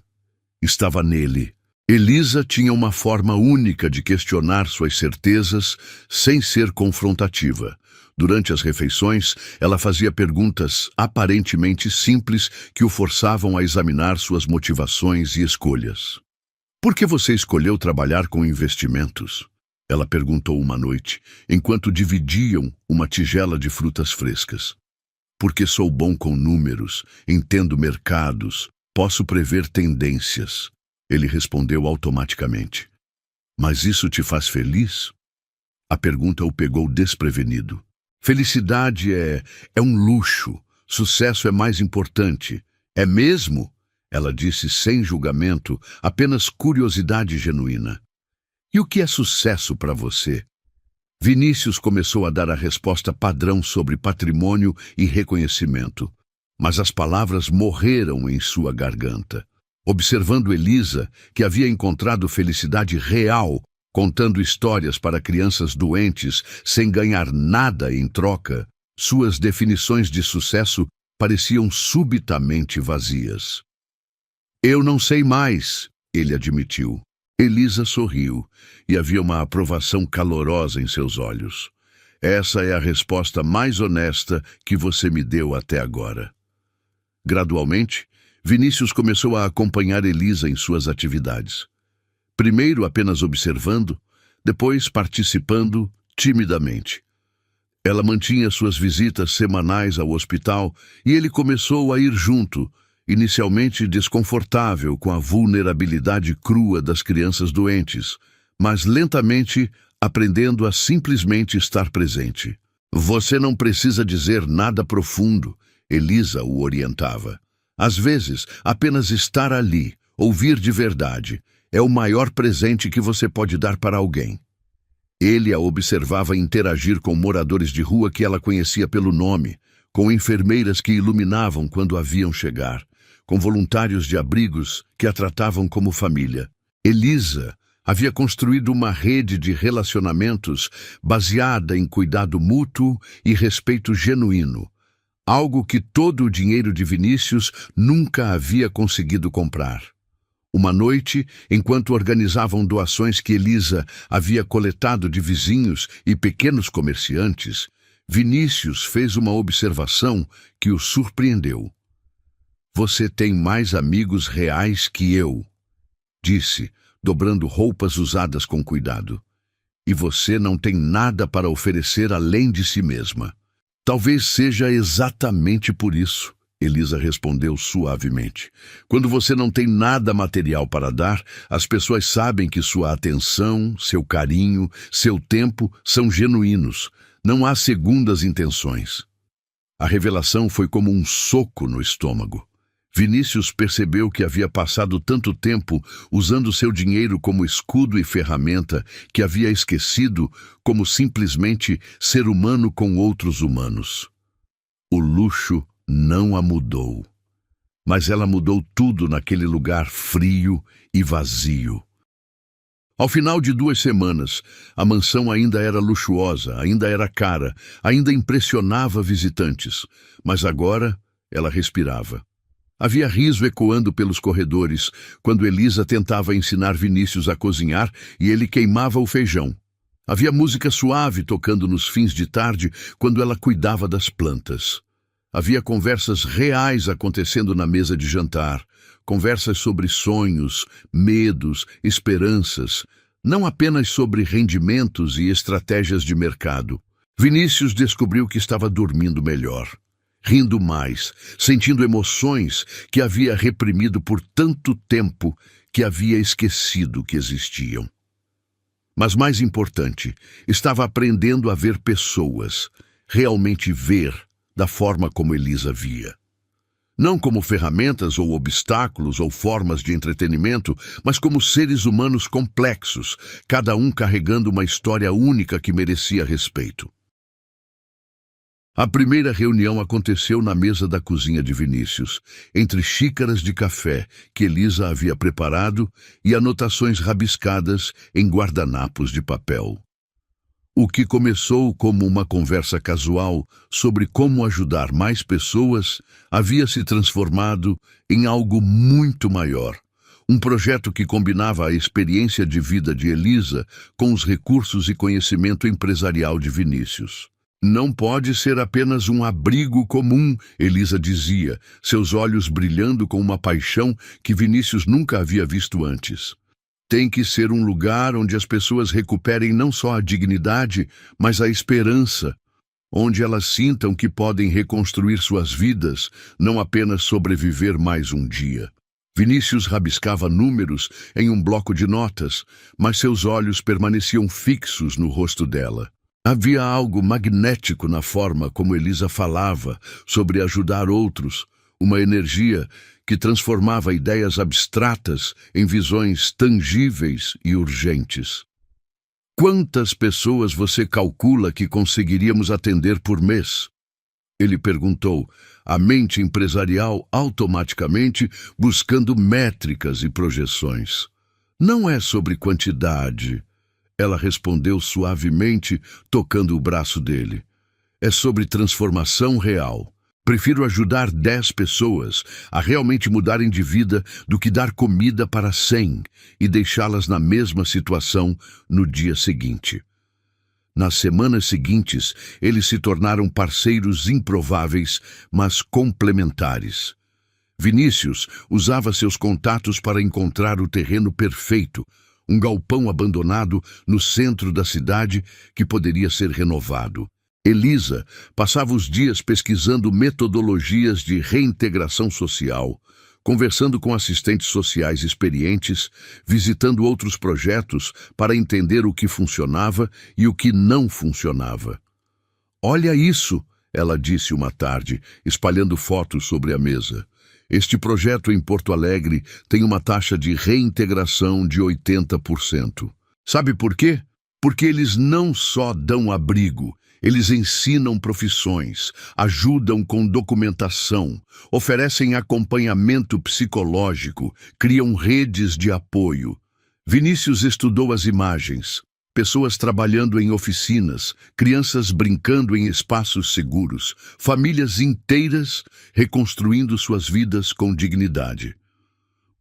[SPEAKER 1] Estava nele. Elisa tinha uma forma única de questionar suas certezas sem ser confrontativa. Durante as refeições, ela fazia perguntas aparentemente simples que o forçavam a examinar suas motivações e escolhas. Por que você escolheu trabalhar com investimentos? Ela perguntou uma noite, enquanto dividiam uma tigela de frutas frescas. Porque sou bom com números, entendo mercados, posso prever tendências. Ele respondeu automaticamente. Mas isso te faz feliz? A pergunta o pegou desprevenido. Felicidade é um luxo. Sucesso é mais importante. É mesmo? Ela disse sem julgamento, apenas curiosidade genuína. E o que é sucesso para você? Vinícius começou a dar a resposta padrão sobre patrimônio e reconhecimento, mas as palavras morreram em sua garganta. Observando Elisa, que havia encontrado felicidade real, contando histórias para crianças doentes sem ganhar nada em troca, suas definições de sucesso pareciam subitamente vazias. Eu não sei mais, ele admitiu. Elisa sorriu, e havia uma aprovação calorosa em seus olhos. Essa é a resposta mais honesta que você me deu até agora. Gradualmente, Vinícius começou a acompanhar Elisa em suas atividades. Primeiro apenas observando, depois participando timidamente. Ela mantinha suas visitas semanais ao hospital e ele começou a ir junto, inicialmente desconfortável com a vulnerabilidade crua das crianças doentes, mas lentamente aprendendo a simplesmente estar presente. Você não precisa dizer nada profundo, Elisa o orientava. Às vezes, apenas estar ali, ouvir de verdade, é o maior presente que você pode dar para alguém. Ele a observava interagir com moradores de rua que ela conhecia pelo nome, com enfermeiras que iluminavam quando a viam chegar, com voluntários de abrigos que a tratavam como família. Elisa havia construído uma rede de relacionamentos baseada em cuidado mútuo e respeito genuíno, algo que todo o dinheiro de Vinícius nunca havia conseguido comprar. Uma noite, enquanto organizavam doações que Elisa havia coletado de vizinhos e pequenos comerciantes, Vinícius fez uma observação que o surpreendeu. "Você tem mais amigos reais que eu", disse, dobrando roupas usadas com cuidado. "E você não tem nada para oferecer além de si mesma." "Talvez seja exatamente por isso", Elisa respondeu suavemente. "Quando você não tem nada material para dar, as pessoas sabem que sua atenção, seu carinho, seu tempo são genuínos. Não há segundas intenções." A revelação foi como um soco no estômago. Vinícius percebeu que havia passado tanto tempo usando seu dinheiro como escudo e ferramenta que havia esquecido como simplesmente ser humano com outros humanos. O luxo não a mudou, mas ela mudou tudo naquele lugar frio e vazio. Ao final de 2 semanas, a mansão ainda era luxuosa, ainda era cara, ainda impressionava visitantes, mas agora ela respirava. Havia riso ecoando pelos corredores quando Elisa tentava ensinar Vinícius a cozinhar e ele queimava o feijão. Havia música suave tocando nos fins de tarde quando ela cuidava das plantas. Havia conversas reais acontecendo na mesa de jantar, conversas sobre sonhos, medos, esperanças, não apenas sobre rendimentos e estratégias de mercado. Vinícius descobriu que estava dormindo melhor, rindo mais, sentindo emoções que havia reprimido por tanto tempo que havia esquecido que existiam. Mas mais importante, estava aprendendo a ver pessoas, realmente ver da forma como Elisa via. Não como ferramentas ou obstáculos ou formas de entretenimento, mas como seres humanos complexos, cada um carregando uma história única que merecia respeito. A primeira reunião aconteceu na mesa da cozinha de Vinícius, entre xícaras de café que Elisa havia preparado e anotações rabiscadas em guardanapos de papel. O que começou como uma conversa casual sobre como ajudar mais pessoas havia se transformado em algo muito maior. Um projeto que combinava a experiência de vida de Elisa com os recursos e conhecimento empresarial de Vinícius. "Não pode ser apenas um abrigo comum", Elisa dizia, seus olhos brilhando com uma paixão que Vinícius nunca havia visto antes. "Tem que ser um lugar onde as pessoas recuperem não só a dignidade, mas a esperança, onde elas sintam que podem reconstruir suas vidas, não apenas sobreviver mais um dia." Vinícius rabiscava números em um bloco de notas, mas seus olhos permaneciam fixos no rosto dela. Havia algo magnético na forma como Elisa falava sobre ajudar outros, uma energia que transformava ideias abstratas em visões tangíveis e urgentes. "Quantas pessoas você calcula que conseguiríamos atender por mês?" Ele perguntou, a mente empresarial automaticamente buscando métricas e projeções. "Não é sobre quantidade", ela respondeu suavemente, tocando o braço dele. "É sobre transformação real. Prefiro ajudar 10 pessoas a realmente mudarem de vida do que dar comida para 100 e deixá-las na mesma situação no dia seguinte." Nas semanas seguintes, eles se tornaram parceiros improváveis, mas complementares. Vinícius usava seus contatos para encontrar o terreno perfeito, um galpão abandonado no centro da cidade que poderia ser renovado. Elisa passava os dias pesquisando metodologias de reintegração social, conversando com assistentes sociais experientes, visitando outros projetos para entender o que funcionava e o que não funcionava. "Olha isso", ela disse uma tarde, espalhando fotos sobre a mesa. "Este projeto em Porto Alegre tem uma taxa de reintegração de 80%. Sabe por quê? Porque eles não só dão abrigo, eles ensinam profissões, ajudam com documentação, oferecem acompanhamento psicológico, criam redes de apoio." Vinícius estudou as imagens. Pessoas trabalhando em oficinas, crianças brincando em espaços seguros, famílias inteiras reconstruindo suas vidas com dignidade.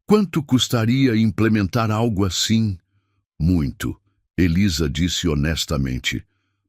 [SPEAKER 1] Quanto custaria implementar algo assim? Muito, Elisa disse honestamente.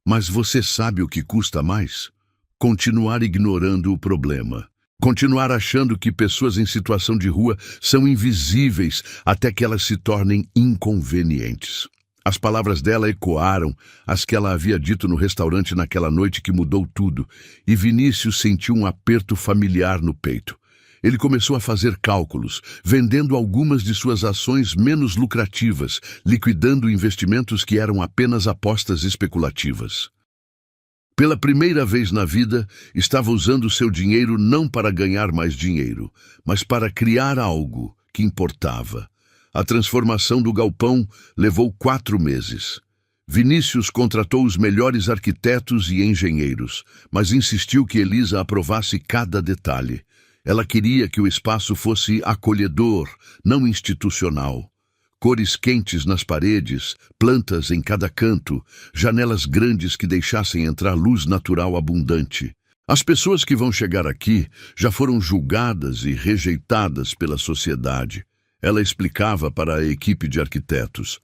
[SPEAKER 1] Mas você sabe o que custa mais? Continuar ignorando o problema. Continuar achando que pessoas em situação de rua são invisíveis até que elas se tornem inconvenientes. As palavras dela ecoaram as que ela havia dito no restaurante naquela noite que mudou tudo, e Vinícius sentiu um aperto familiar no peito. Ele começou a fazer cálculos, vendendo algumas de suas ações menos lucrativas, liquidando investimentos que eram apenas apostas especulativas. Pela primeira vez na vida, estava usando seu dinheiro não para ganhar mais dinheiro, mas para criar algo que importava. A transformação do galpão levou 4 meses. Vinícius contratou os melhores arquitetos e engenheiros, mas insistiu que Elisa aprovasse cada detalhe. Ela queria que o espaço fosse acolhedor, não institucional. Cores quentes nas paredes, plantas em cada canto, janelas grandes que deixassem entrar luz natural abundante. As pessoas que vão chegar aqui já foram julgadas e rejeitadas pela sociedade. Ela explicava para a equipe de arquitetos.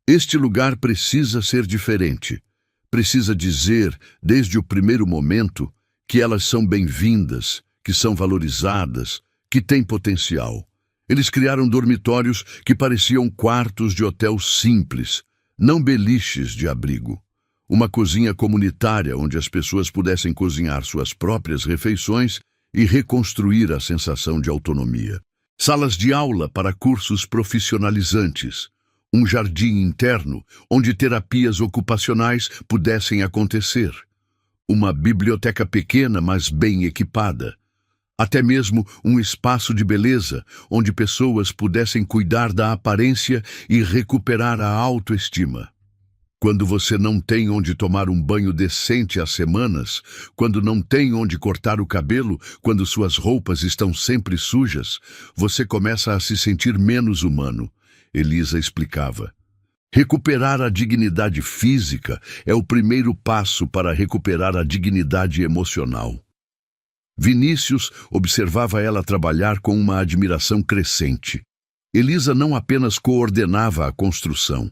[SPEAKER 1] Este lugar precisa ser diferente. Precisa dizer, desde o primeiro momento, que elas são bem-vindas, que são valorizadas, que têm potencial. Eles criaram dormitórios que pareciam quartos de hotel simples, não beliches de abrigo. Uma cozinha comunitária onde as pessoas pudessem cozinhar suas próprias refeições e reconstruir a sensação de autonomia. Salas de aula para cursos profissionalizantes. Um jardim interno onde terapias ocupacionais pudessem acontecer. Uma biblioteca pequena, mas bem equipada. Até mesmo um espaço de beleza, onde pessoas pudessem cuidar da aparência e recuperar a autoestima. Quando você não tem onde tomar um banho decente há semanas, quando não tem onde cortar o cabelo, quando suas roupas estão sempre sujas, você começa a se sentir menos humano, Elisa explicava. Recuperar a dignidade física é o primeiro passo para recuperar a dignidade emocional. Vinícius observava ela trabalhar com uma admiração crescente. Elisa não apenas coordenava a construção,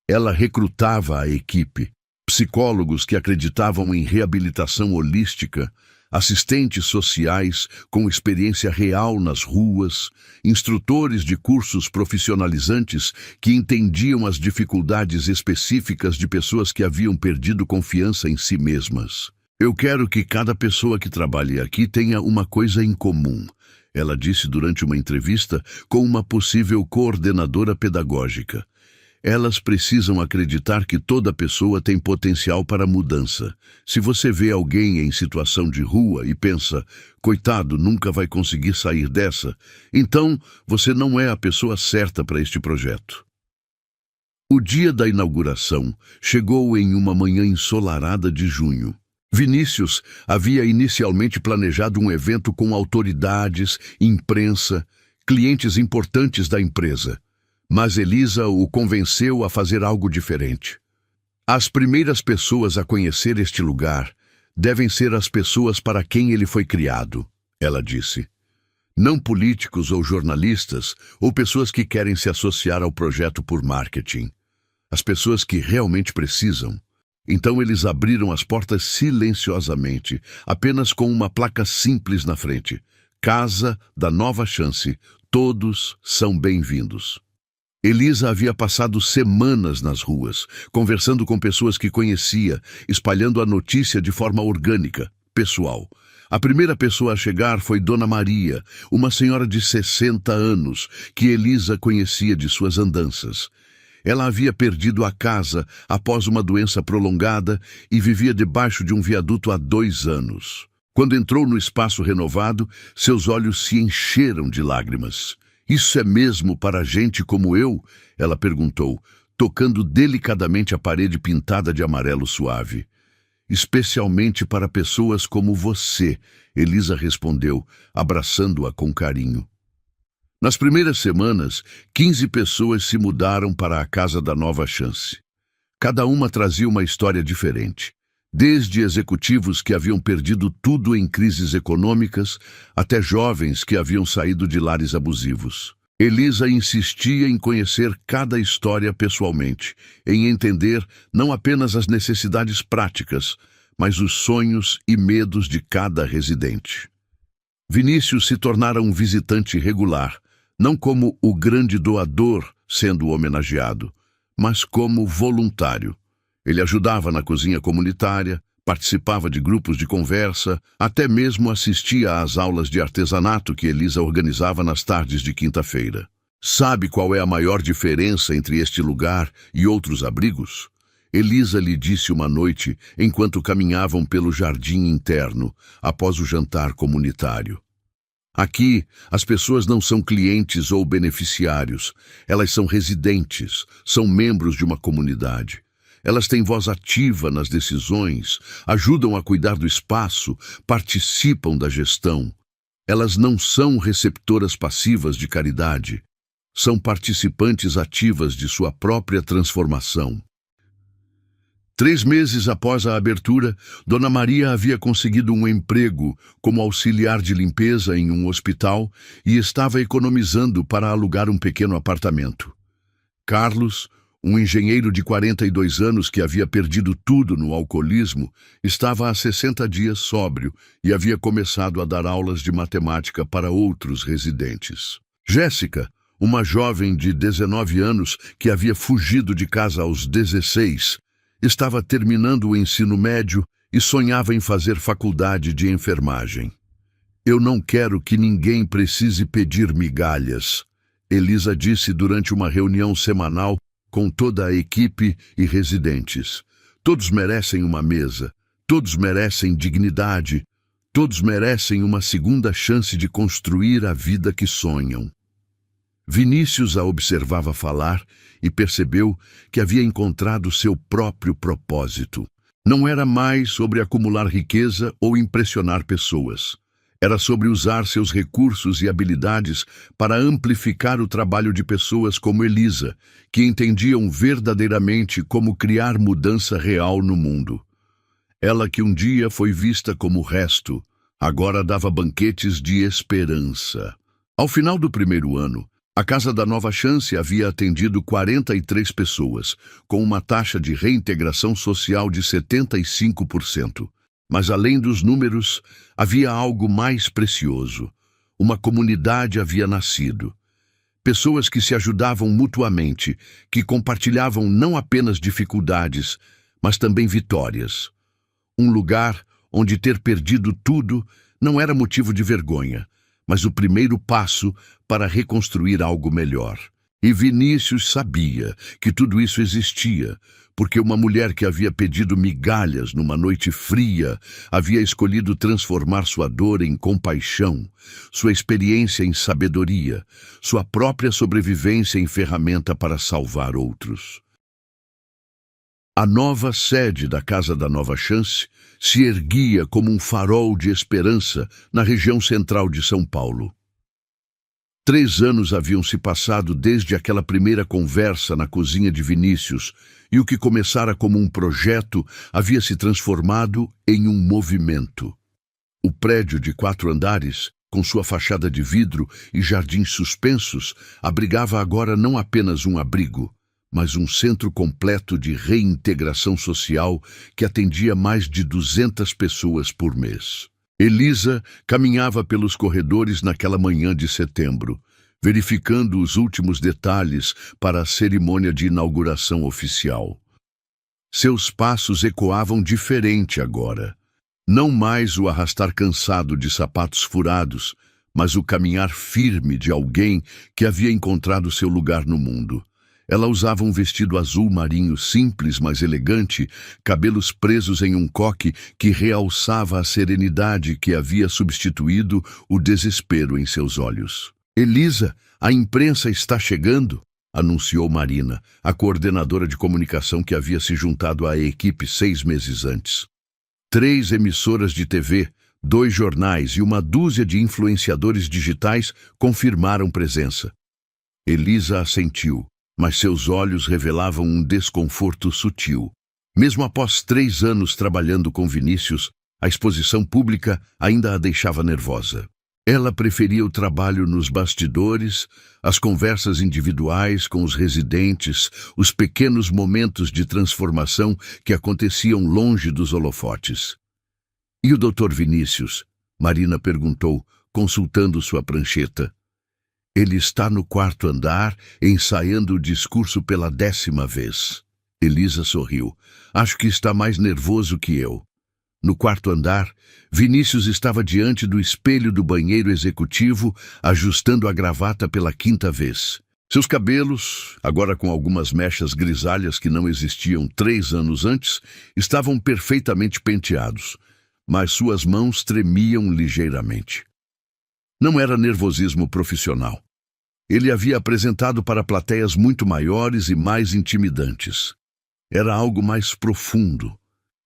[SPEAKER 1] ela recrutava a equipe. Psicólogos que acreditavam em reabilitação holística, assistentes sociais com experiência real nas ruas, instrutores de cursos profissionalizantes que entendiam as dificuldades específicas de pessoas que haviam perdido confiança em si mesmas. Eu quero que cada pessoa que trabalhe aqui tenha uma coisa em comum, ela disse durante uma entrevista com uma possível coordenadora pedagógica. Elas precisam acreditar que toda pessoa tem potencial para mudança. Se você vê alguém em situação de rua e pensa, coitado, nunca vai conseguir sair dessa, então você não é a pessoa certa para este projeto. O dia da inauguração chegou em uma manhã ensolarada de junho. Vinícius havia inicialmente planejado um evento com autoridades, imprensa, clientes importantes da empresa. Mas Elisa o convenceu a fazer algo diferente. As primeiras pessoas a conhecer este lugar devem ser as pessoas para quem ele foi criado, ela disse. Não políticos ou jornalistas ou pessoas que querem se associar ao projeto por marketing. As pessoas que realmente precisam. Então eles abriram as portas silenciosamente, apenas com uma placa simples na frente. Casa da Nova Chance. Todos são bem-vindos. Elisa havia passado semanas nas ruas, conversando com pessoas que conhecia, espalhando a notícia de forma orgânica, pessoal. A primeira pessoa a chegar foi Dona Maria, uma senhora de 60 anos, que Elisa conhecia de suas andanças. Ela havia perdido a casa após uma doença prolongada e vivia debaixo de um viaduto há 2 anos. Quando entrou no espaço renovado, seus olhos se encheram de lágrimas. Isso é mesmo para gente como eu? Ela perguntou, tocando delicadamente a parede pintada de amarelo suave. Especialmente para pessoas como você, Elisa respondeu, abraçando-a com carinho. Nas primeiras semanas, 15 pessoas se mudaram para a Casa da Nova Chance. Cada uma trazia uma história diferente. Desde executivos que haviam perdido tudo em crises econômicas, até jovens que haviam saído de lares abusivos. Elisa insistia em conhecer cada história pessoalmente, em entender não apenas as necessidades práticas, mas os sonhos e medos de cada residente. Vinícius se tornara um visitante regular, não como o grande doador sendo homenageado, mas como voluntário. Ele ajudava na cozinha comunitária, participava de grupos de conversa, até mesmo assistia às aulas de artesanato que Elisa organizava nas tardes de quinta-feira. Sabe qual é a maior diferença entre este lugar e outros abrigos? Elisa lhe disse uma noite, enquanto caminhavam pelo jardim interno, após o jantar comunitário. Aqui, as pessoas não são clientes ou beneficiários, elas são residentes, são membros de uma comunidade. Elas têm voz ativa nas decisões, ajudam a cuidar do espaço, participam da gestão. Elas não são receptoras passivas de caridade, são participantes ativas de sua própria transformação. 3 meses após a abertura, Dona Maria havia conseguido um emprego como auxiliar de limpeza em um hospital e estava economizando para alugar um pequeno apartamento. Carlos, um engenheiro de 42 anos que havia perdido tudo no alcoolismo, estava há 60 dias sóbrio e havia começado a dar aulas de matemática para outros residentes. Jéssica, uma jovem de 19 anos que havia fugido de casa aos 16, estava terminando o ensino médio e sonhava em fazer faculdade de enfermagem. Eu não quero que ninguém precise pedir migalhas, Elisa disse durante uma reunião semanal com toda a equipe e residentes. Todos merecem uma mesa, todos merecem dignidade, todos merecem uma segunda chance de construir a vida que sonham. Vinícius a observava falar e percebeu que havia encontrado seu próprio propósito. Não era mais sobre acumular riqueza ou impressionar pessoas. Era sobre usar seus recursos e habilidades para amplificar o trabalho de pessoas como Elisa, que entendiam verdadeiramente como criar mudança real no mundo. Ela que um dia foi vista como o resto, agora dava banquetes de esperança. Ao final do primeiro ano, a Casa da Nova Chance havia atendido 43 pessoas, com uma taxa de reintegração social de 75%. Mas além dos números, havia algo mais precioso. Uma comunidade havia nascido. Pessoas que se ajudavam mutuamente, que compartilhavam não apenas dificuldades, mas também vitórias. Um lugar onde ter perdido tudo não era motivo de vergonha, mas o primeiro passo para reconstruir algo melhor. E Vinícius sabia que tudo isso existia, porque uma mulher que havia pedido migalhas numa noite fria havia escolhido transformar sua dor em compaixão, sua experiência em sabedoria, sua própria sobrevivência em ferramenta para salvar outros. A nova sede da Casa da Nova Chance se erguia como um farol de esperança na região central de São Paulo. 3 anos haviam se passado desde aquela primeira conversa na cozinha de Vinícius, e o que começara como um projeto havia se transformado em um movimento. O prédio de 4 andares, com sua fachada de vidro e jardins suspensos, abrigava agora não apenas um abrigo, mas um centro completo de reintegração social que atendia mais de 200 pessoas por mês. Elisa caminhava pelos corredores naquela manhã de setembro, verificando os últimos detalhes para a cerimônia de inauguração oficial. Seus passos ecoavam diferente agora. Não mais o arrastar cansado de sapatos furados, mas o caminhar firme de alguém que havia encontrado seu lugar no mundo. Ela usava um vestido azul marinho simples, mas elegante, cabelos presos em um coque que realçava a serenidade que havia substituído o desespero em seus olhos. "Elisa, a imprensa está chegando", anunciou Marina, a coordenadora de comunicação que havia se juntado à equipe 6 meses antes. 3 emissoras de TV, 2 jornais e uma dúzia de influenciadores digitais confirmaram presença. Elisa assentiu, mas seus olhos revelavam um desconforto sutil. Mesmo após 3 anos trabalhando com Vinícius, a exposição pública ainda a deixava nervosa. Ela preferia o trabalho nos bastidores, as conversas individuais com os residentes, os pequenos momentos de transformação que aconteciam longe dos holofotes. "E o Dr. Vinícius?" Marina perguntou, consultando sua prancheta. "Ele está no 4º andar, ensaiando o discurso pela 10ª vez." Elisa sorriu. "Acho que está mais nervoso que eu." No 4º andar, Vinícius estava diante do espelho do banheiro executivo, ajustando a gravata pela 5ª vez. Seus cabelos, agora com algumas mechas grisalhas que não existiam 3 anos antes, estavam perfeitamente penteados, mas suas mãos tremiam ligeiramente. Não era nervosismo profissional. Ele havia apresentado para plateias muito maiores e mais intimidantes. Era algo mais profundo,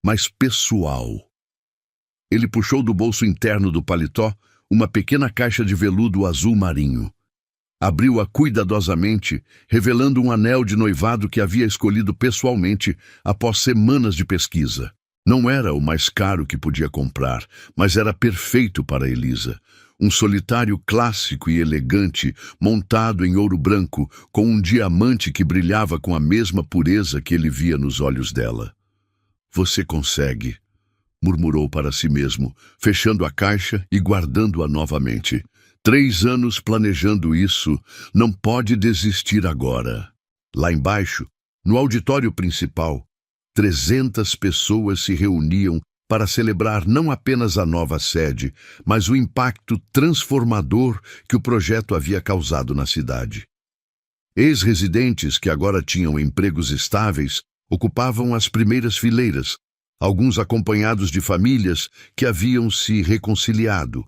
[SPEAKER 1] mais pessoal. Ele puxou do bolso interno do paletó uma pequena caixa de veludo azul marinho. Abriu-a cuidadosamente, revelando um anel de noivado que havia escolhido pessoalmente após semanas de pesquisa. Não era o mais caro que podia comprar, mas era perfeito para Elisa. Um solitário clássico e elegante, montado em ouro branco, com um diamante que brilhava com a mesma pureza que ele via nos olhos dela. "Você consegue", murmurou para si mesmo, fechando a caixa e guardando-a novamente. 3 anos planejando isso, não pode desistir agora. Lá embaixo, no auditório principal, 300 pessoas se reuniam para celebrar não apenas a nova sede, mas o impacto transformador que o projeto havia causado na cidade. Ex-residentes que agora tinham empregos estáveis ocupavam as primeiras fileiras, alguns acompanhados de famílias que haviam se reconciliado.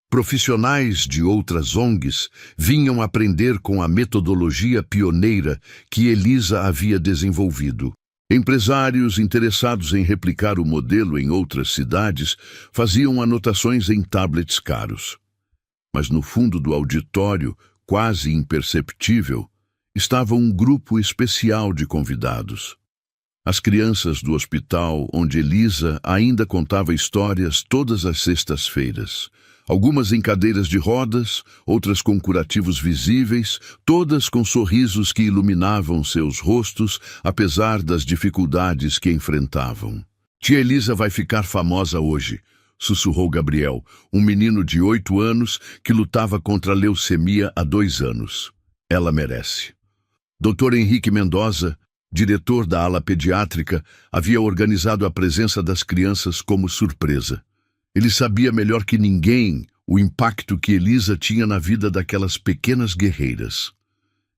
[SPEAKER 1] Profissionais de outras ONGs vinham aprender com a metodologia pioneira que Elisa havia desenvolvido. Empresários interessados em replicar o modelo em outras cidades faziam anotações em tablets caros. Mas no fundo do auditório, quase imperceptível, estava um grupo especial de convidados. As crianças do hospital onde Elisa ainda contava histórias todas as sextas-feiras. Algumas em cadeiras de rodas, outras com curativos visíveis, todas com sorrisos que iluminavam seus rostos, apesar das dificuldades que enfrentavam. "Tia Elisa vai ficar famosa hoje", sussurrou Gabriel, um menino de 8 anos que lutava contra a leucemia há 2 anos. "Ela merece." Dr. Henrique Mendoza, diretor da ala pediátrica, havia organizado a presença das crianças como surpresa. Ele sabia melhor que ninguém o impacto que Elisa tinha na vida daquelas pequenas guerreiras.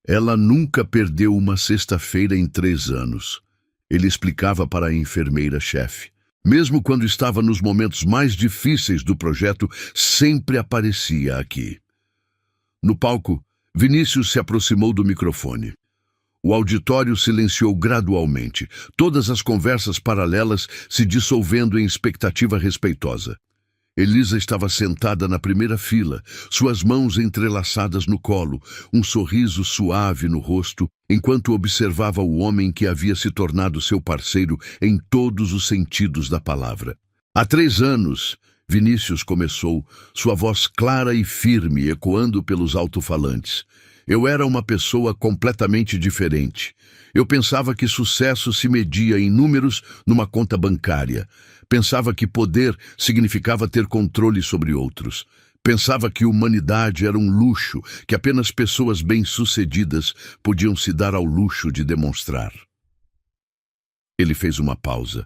[SPEAKER 1] "Ela nunca perdeu uma sexta-feira em 3 anos", ele explicava para a enfermeira-chefe. "Mesmo quando estava nos momentos mais difíceis do projeto, sempre aparecia aqui." No palco, Vinícius se aproximou do microfone. O auditório silenciou gradualmente, todas as conversas paralelas se dissolvendo em expectativa respeitosa. Elisa estava sentada na primeira fila, suas mãos entrelaçadas no colo, um sorriso suave no rosto, enquanto observava o homem que havia se tornado seu parceiro em todos os sentidos da palavra. "Há 3 anos, Vinícius começou, sua voz clara e firme ecoando pelos alto-falantes. "Eu era uma pessoa completamente diferente. Eu pensava que sucesso se media em números numa conta bancária. Pensava que poder significava ter controle sobre outros. Pensava que humanidade era um luxo que apenas pessoas bem-sucedidas podiam se dar ao luxo de demonstrar." Ele fez uma pausa,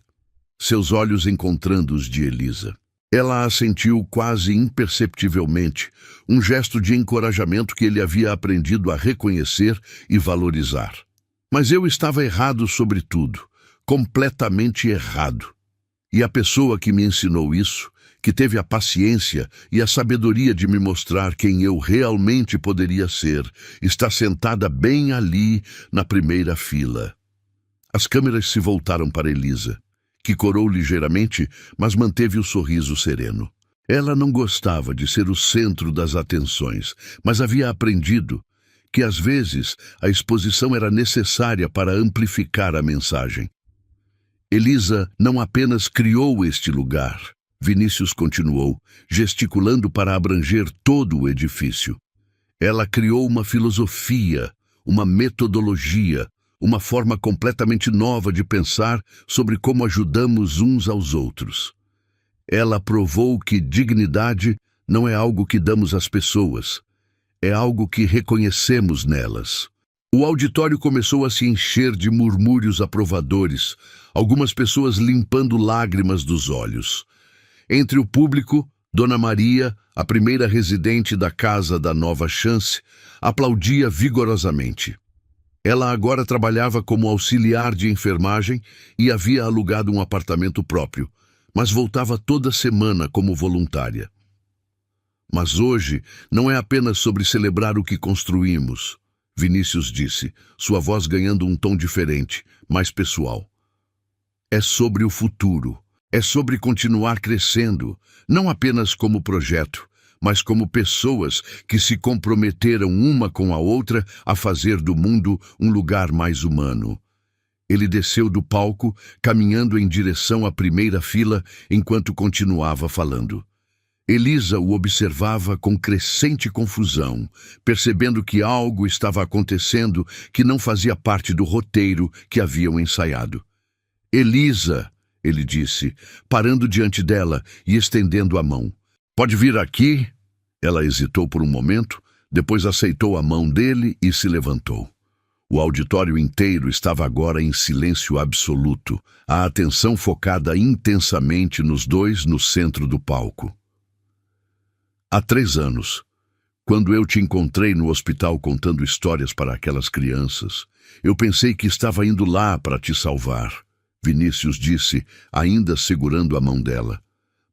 [SPEAKER 1] seus olhos encontrando os de Elisa. Ela assentiu quase imperceptivelmente, um gesto de encorajamento que ele havia aprendido a reconhecer e valorizar. "Mas eu estava errado sobre tudo, completamente errado. E a pessoa que me ensinou isso, que teve a paciência e a sabedoria de me mostrar quem eu realmente poderia ser, está sentada bem ali na primeira fila." As câmeras se voltaram para Elisa, que corou ligeiramente, mas manteve o sorriso sereno. Ela não gostava de ser o centro das atenções, mas havia aprendido que às vezes a exposição era necessária para amplificar a mensagem. Elisa não apenas criou este lugar, Vinícius continuou, gesticulando para abranger todo o edifício. Ela criou uma filosofia, uma metodologia, uma forma completamente nova de pensar sobre como ajudamos uns aos outros. Ela provou que dignidade não é algo que damos às pessoas, é algo que reconhecemos nelas. O auditório começou a se encher de murmúrios aprovadores, algumas pessoas limpando lágrimas dos olhos. Entre o público, Dona Maria, a primeira residente da Casa da Nova Chance, aplaudia vigorosamente. Ela agora trabalhava como auxiliar de enfermagem e havia alugado um apartamento próprio, mas voltava toda semana como voluntária. Mas hoje não é apenas sobre celebrar o que construímos, Vinícius disse, sua voz ganhando um tom diferente, mais pessoal. É sobre o futuro, é sobre continuar crescendo, não apenas como projeto, mas como pessoas que se comprometeram uma com a outra a fazer do mundo um lugar mais humano. Ele desceu do palco, caminhando em direção à primeira fila, enquanto continuava falando. Elisa o observava com crescente confusão, percebendo que algo estava acontecendo que não fazia parte do roteiro que haviam ensaiado. Elisa, ele disse, parando diante dela e estendendo a mão. Pode vir aqui? Ela hesitou por um momento, depois aceitou a mão dele e se levantou. O auditório inteiro estava agora em silêncio absoluto, a atenção focada intensamente nos dois no centro do palco. Há 3 anos, quando eu te encontrei no hospital contando histórias para aquelas crianças, eu pensei que estava indo lá para te salvar, Vinícius disse, ainda segurando a mão dela.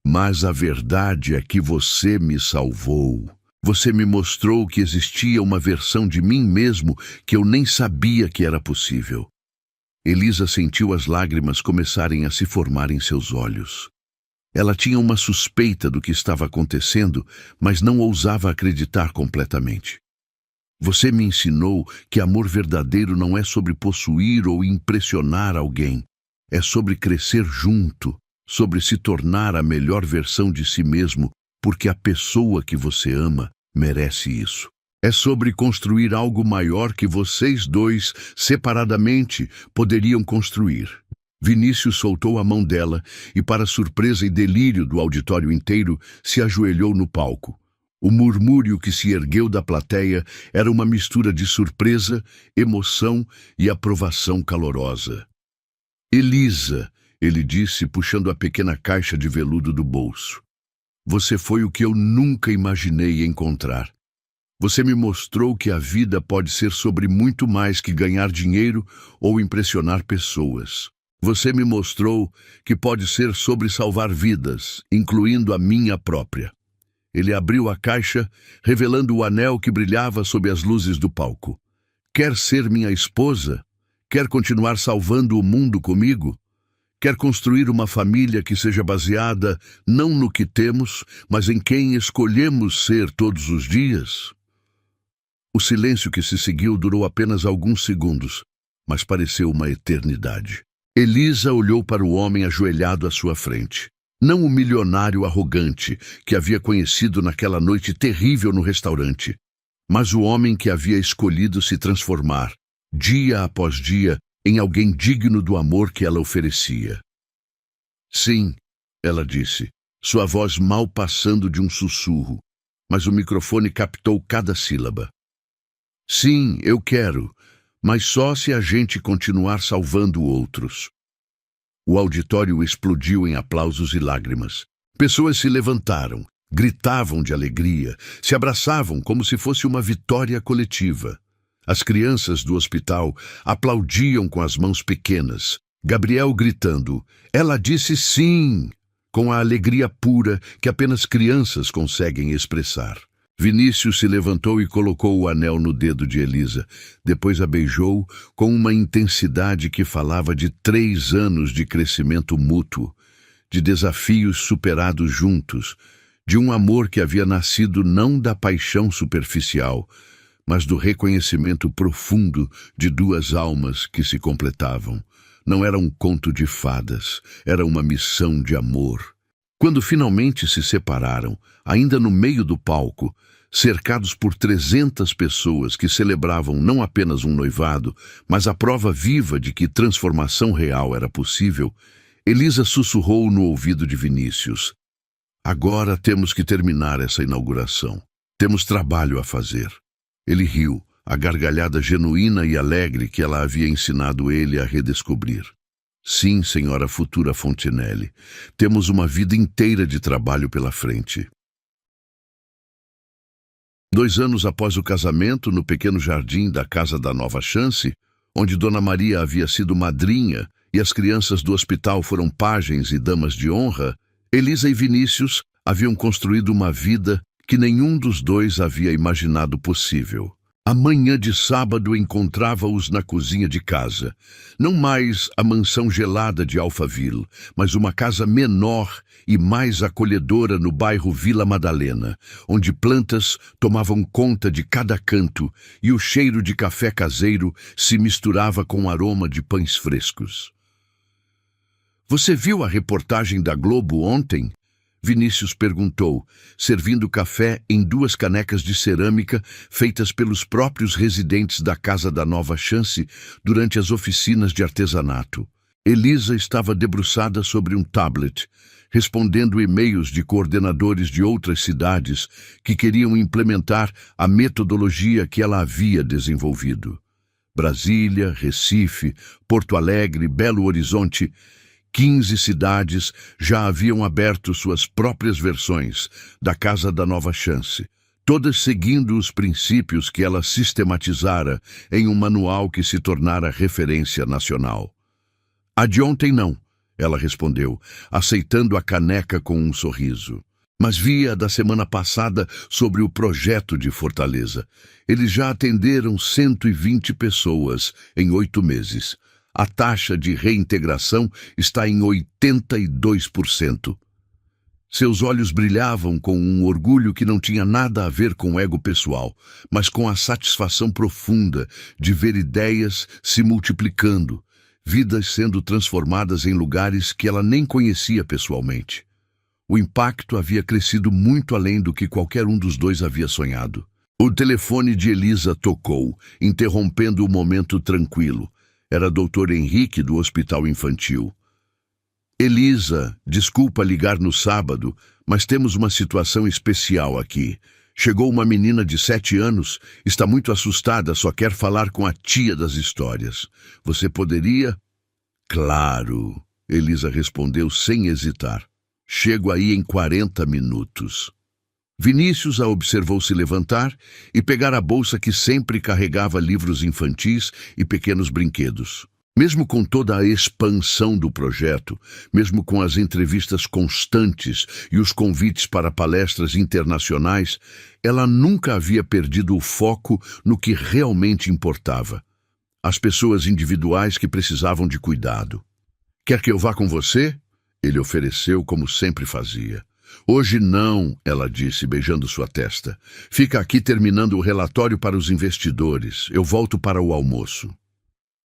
[SPEAKER 1] Mas a verdade é que você me salvou. Você me mostrou que existia uma versão de mim mesmo que eu nem sabia que era possível. Elisa sentiu as lágrimas começarem a se formar em seus olhos. Ela tinha uma suspeita do que estava acontecendo, mas não ousava acreditar completamente. Você me ensinou que amor verdadeiro não é sobre possuir ou impressionar alguém. É sobre crescer junto, sobre se tornar a melhor versão de si mesmo, porque a pessoa que você ama merece isso. É sobre construir algo maior que vocês dois, separadamente, poderiam construir. Vinícius soltou a mão dela e, para surpresa e delírio do auditório inteiro, se ajoelhou no palco. O murmúrio que se ergueu da plateia era uma mistura de surpresa, emoção e aprovação calorosa. Elisa, ele disse, puxando a pequena caixa de veludo do bolso. Você foi o que eu nunca imaginei encontrar. Você me mostrou que a vida pode ser sobre muito mais que ganhar dinheiro ou impressionar pessoas. Você me mostrou que pode ser sobre salvar vidas, incluindo a minha própria. Ele abriu a caixa, revelando o anel que brilhava sob as luzes do palco. Quer ser minha esposa? Quer continuar salvando o mundo comigo? Quer construir uma família que seja baseada não no que temos, mas em quem escolhemos ser todos os dias? O silêncio que se seguiu durou apenas alguns segundos, mas pareceu uma eternidade. Elisa olhou para o homem ajoelhado à sua frente. Não o milionário arrogante que havia conhecido naquela noite terrível no restaurante, mas o homem que havia escolhido se transformar, dia após dia, em alguém digno do amor que ela oferecia. Sim, ela disse, sua voz mal passando de um sussurro, mas o microfone captou cada sílaba. Sim, eu quero, mas só se a gente continuar salvando outros. O auditório explodiu em aplausos e lágrimas. Pessoas se levantaram, gritavam de alegria, se abraçavam como se fosse uma vitória coletiva. As crianças do hospital aplaudiam com as mãos pequenas, Gabriel gritando, ela disse sim, com a alegria pura que apenas crianças conseguem expressar. Vinícius se levantou e colocou o anel no dedo de Elisa. Depois a beijou com uma intensidade que falava de 3 anos de crescimento mútuo, de desafios superados juntos, de um amor que havia nascido não da paixão superficial, mas do reconhecimento profundo de duas almas que se completavam. Não era um conto de fadas, era uma missão de amor. Quando finalmente se separaram, ainda no meio do palco, cercados por 300 pessoas que celebravam não apenas um noivado, mas a prova viva de que transformação real era possível, Elisa sussurrou no ouvido de Vinícius: "Agora temos que terminar essa inauguração. Temos trabalho a fazer." Ele riu, a gargalhada genuína e alegre que ela havia ensinado ele a redescobrir. "Sim, senhora futura Fontinelli, temos uma vida inteira de trabalho pela frente." 2 anos após o casamento, no pequeno jardim da Casa da Nova Chance, onde Dona Maria havia sido madrinha e as crianças do hospital foram pajens e damas de honra, Elisa e Vinícius haviam construído uma vida que nenhum dos dois havia imaginado possível. A manhã de sábado encontrava-os na cozinha de casa. Não mais a mansão gelada de Alphaville, mas uma casa menor e mais acolhedora no bairro Vila Madalena, onde plantas tomavam conta de cada canto e o cheiro de café caseiro se misturava com o aroma de pães frescos. "Você viu a reportagem da Globo ontem?" Vinícius perguntou, servindo café em 2 canecas de cerâmica feitas pelos próprios residentes da Casa da Nova Chance durante as oficinas de artesanato. Elisa estava debruçada sobre um tablet, respondendo e-mails de coordenadores de outras cidades que queriam implementar a metodologia que ela havia desenvolvido. Brasília, Recife, Porto Alegre, Belo Horizonte, 15 cidades já haviam aberto suas próprias versões da Casa da Nova Chance, todas seguindo os princípios que ela sistematizara em um manual que se tornara referência nacional. "A de ontem não", ela respondeu, aceitando a caneca com um sorriso. "Mas vi a da semana passada sobre o projeto de Fortaleza. Eles já atenderam 120 pessoas em 8 meses. A taxa de reintegração está em 82%. Seus olhos brilhavam com um orgulho que não tinha nada a ver com o ego pessoal, mas com a satisfação profunda de ver ideias se multiplicando, vidas sendo transformadas em lugares que ela nem conhecia pessoalmente. O impacto havia crescido muito além do que qualquer um dos dois havia sonhado. O telefone de Elisa tocou, interrompendo o momento tranquilo. Era Dr. Henrique, do Hospital Infantil. "Elisa, desculpa ligar no sábado, mas temos uma situação especial aqui. Chegou uma menina de 7 anos, está muito assustada, só quer falar com a tia das histórias. Você poderia?" "Claro", Elisa respondeu sem hesitar. "Chego aí em 40 minutos." Vinícius a observou se levantar e pegar a bolsa que sempre carregava livros infantis e pequenos brinquedos. Mesmo com toda a expansão do projeto, mesmo com as entrevistas constantes e os convites para palestras internacionais, ela nunca havia perdido o foco no que realmente importava: as pessoas individuais que precisavam de cuidado. "Quer que eu vá com você?" ele ofereceu, como sempre fazia. "Hoje não", ela disse, beijando sua testa. "Fica aqui terminando o relatório para os investidores. Eu volto para o almoço."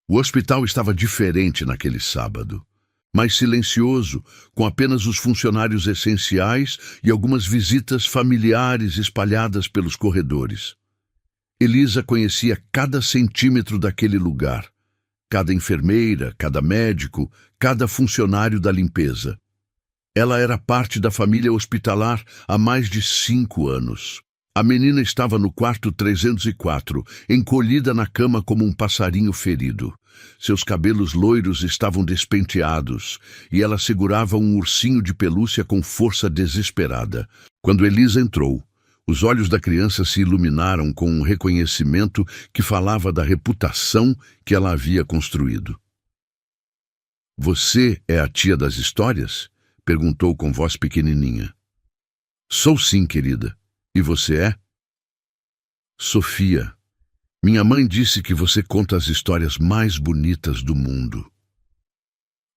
[SPEAKER 1] O hospital estava diferente naquele sábado. Mais silencioso, com apenas os funcionários essenciais e algumas visitas familiares espalhadas pelos corredores. Elisa conhecia cada centímetro daquele lugar. Cada enfermeira, cada médico, cada funcionário da limpeza. Ela era parte da família hospitalar há mais de 5 anos. A menina estava no quarto 304, encolhida na cama como um passarinho ferido. Seus cabelos loiros estavam despenteados e ela segurava um ursinho de pelúcia com força desesperada. Quando Elisa entrou, os olhos da criança se iluminaram com um reconhecimento que falava da reputação que ela havia construído. "Você é a tia das histórias?" perguntou com voz pequenininha. "Sou sim, querida. E você é?" "Sofia. Minha mãe disse que você conta as histórias mais bonitas do mundo."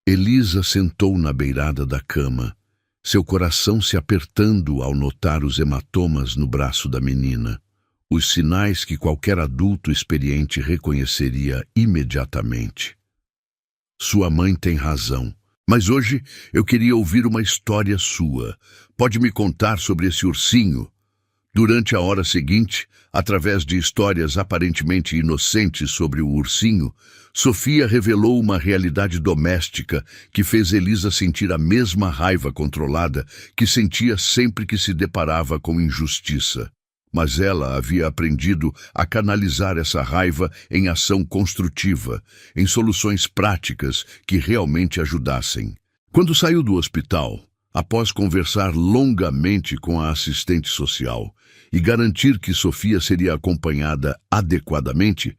[SPEAKER 1] Elisa sentou na beirada da cama, seu coração se apertando ao notar os hematomas no braço da menina. Os sinais que qualquer adulto experiente reconheceria imediatamente. Sua mãe tem razão. Mas hoje eu queria ouvir uma história sua. Pode me contar sobre esse ursinho? Durante a hora seguinte, através de histórias aparentemente inocentes sobre o ursinho, Sofia revelou uma realidade doméstica que fez Elisa sentir a mesma raiva controlada que sentia sempre que se deparava com injustiça. Mas ela havia aprendido a canalizar essa raiva em ação construtiva, em soluções práticas que realmente ajudassem. Quando saiu do hospital, após conversar longamente com a assistente social e garantir que Sofia seria acompanhada adequadamente,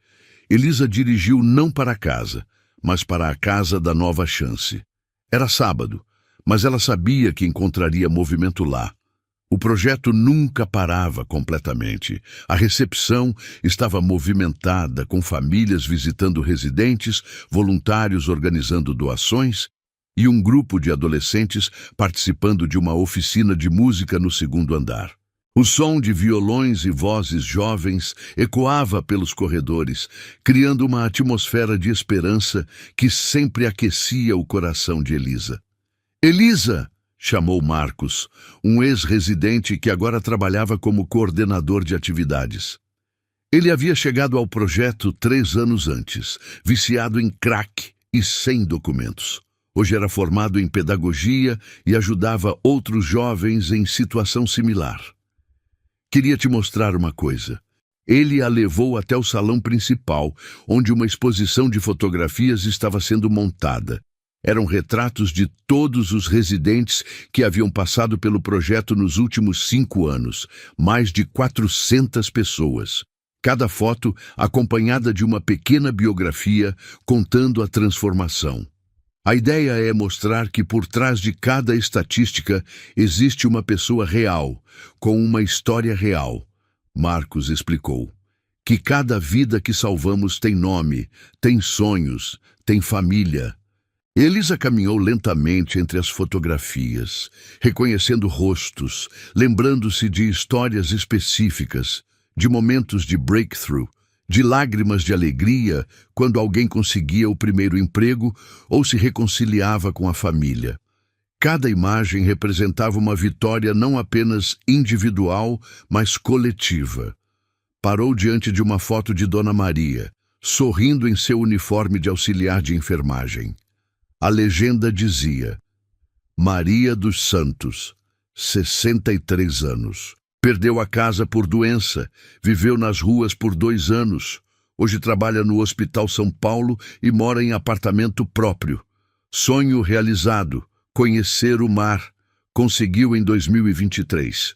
[SPEAKER 1] Elisa dirigiu não para casa, mas para a casa da Nova Chance. Era sábado, mas ela sabia que encontraria movimento lá. O projeto nunca parava completamente. A recepção estava movimentada, com famílias visitando residentes, voluntários organizando doações e um grupo de adolescentes participando de uma oficina de música no segundo andar. O som de violões e vozes jovens ecoava pelos corredores, criando uma atmosfera de esperança que sempre aquecia o coração de Elisa. «Elisa!» chamou Marcos, um ex-residente que agora trabalhava como coordenador de atividades. Ele havia chegado ao projeto 3 anos antes, viciado em crack e sem documentos. Hoje era formado em pedagogia e ajudava outros jovens em situação similar. Queria te mostrar uma coisa. Ele a levou até o salão principal, onde uma exposição de fotografias estava sendo montada. Eram retratos de todos os residentes que haviam passado pelo projeto nos últimos 5 anos, mais de 400 pessoas. Cada foto acompanhada de uma pequena biografia contando a transformação. A ideia é mostrar que por trás de cada estatística existe uma pessoa real, com uma história real. Marcos explicou. Que cada vida que salvamos tem nome, tem sonhos, tem família. Elisa caminhou lentamente entre as fotografias, reconhecendo rostos, lembrando-se de histórias específicas, de momentos de breakthrough, de lágrimas de alegria quando alguém conseguia o primeiro emprego ou se reconciliava com a família. Cada imagem representava uma vitória não apenas individual, mas coletiva. Parou diante de uma foto de Dona Maria, sorrindo em seu uniforme de auxiliar de enfermagem. A legenda dizia: Maria dos Santos, 63 anos. Perdeu a casa por doença, viveu nas ruas por 2 anos. Hoje trabalha no Hospital São Paulo e mora em apartamento próprio. Sonho realizado, conhecer o mar. Conseguiu em 2023.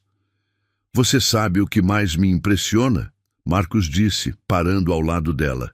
[SPEAKER 1] Você sabe o que mais me impressiona? Marcos disse, parando ao lado dela.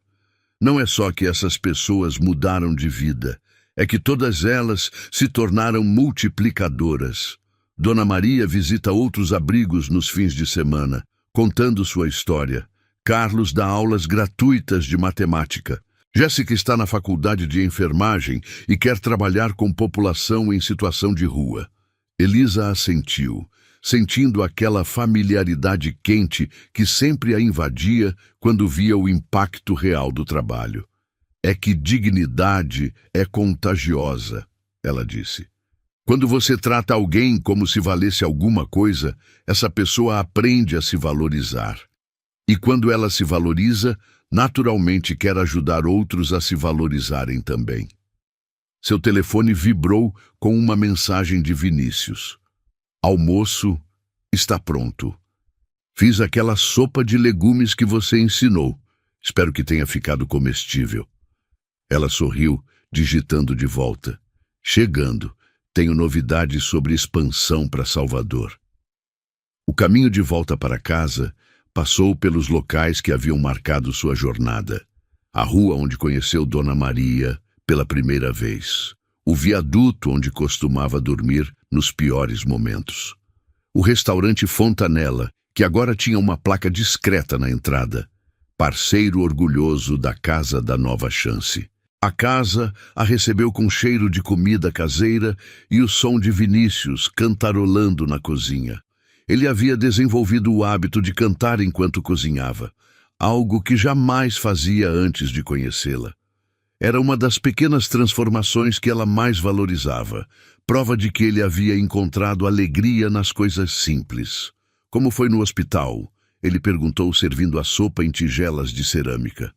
[SPEAKER 1] Não é só que essas pessoas mudaram de vida. É que todas elas se tornaram multiplicadoras. Dona Maria visita outros abrigos nos fins de semana, contando sua história. Carlos dá aulas gratuitas de matemática. Jéssica está na faculdade de enfermagem e quer trabalhar com população em situação de rua. Elisa assentiu, sentindo aquela familiaridade quente que sempre a invadia quando via o impacto real do trabalho. É que dignidade é contagiosa, ela disse. Quando você trata alguém como se valesse alguma coisa, essa pessoa aprende a se valorizar. E quando ela se valoriza, naturalmente quer ajudar outros a se valorizarem também. Seu telefone vibrou com uma mensagem de Vinícius. Almoço está pronto. Fiz aquela sopa de legumes que você ensinou. Espero que tenha ficado comestível. Ela sorriu, digitando de volta. Chegando, tenho novidades sobre expansão para Salvador. O caminho de volta para casa passou pelos locais que haviam marcado sua jornada. A rua onde conheceu Dona Maria pela primeira vez. O viaduto onde costumava dormir nos piores momentos. O restaurante Fontanella, que agora tinha uma placa discreta na entrada. Parceiro orgulhoso da Casa da Nova Chance. A casa a recebeu com cheiro de comida caseira e o som de Vinícius cantarolando na cozinha. Ele havia desenvolvido o hábito de cantar enquanto cozinhava, algo que jamais fazia antes de conhecê-la. Era uma das pequenas transformações que ela mais valorizava, prova de que ele havia encontrado alegria nas coisas simples. Como foi no hospital? Ele perguntou, servindo a sopa em tigelas de cerâmica.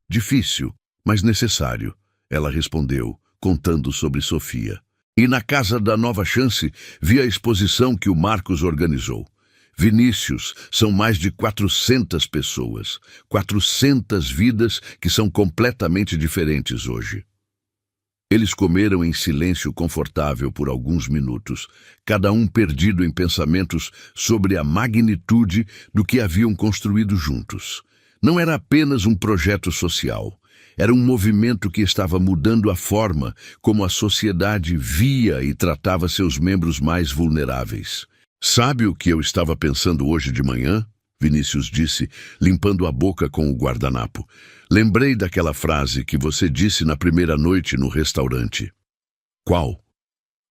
[SPEAKER 1] Difícil, mas necessário, ela respondeu, contando sobre Sofia. E na Casa da Nova Chance, vi a exposição que o Marcos organizou. Vinícius, são mais de 400 pessoas, 400 vidas que são completamente diferentes hoje. Eles comeram em silêncio confortável por alguns minutos, cada um perdido em pensamentos sobre a magnitude do que haviam construído juntos. Não era apenas um projeto social. Era um movimento que estava mudando a forma como a sociedade via e tratava seus membros mais vulneráveis. Sabe o que eu estava pensando hoje de manhã? Vinícius disse, limpando a boca com o guardanapo. Lembrei daquela frase que você disse na primeira noite no restaurante. Qual?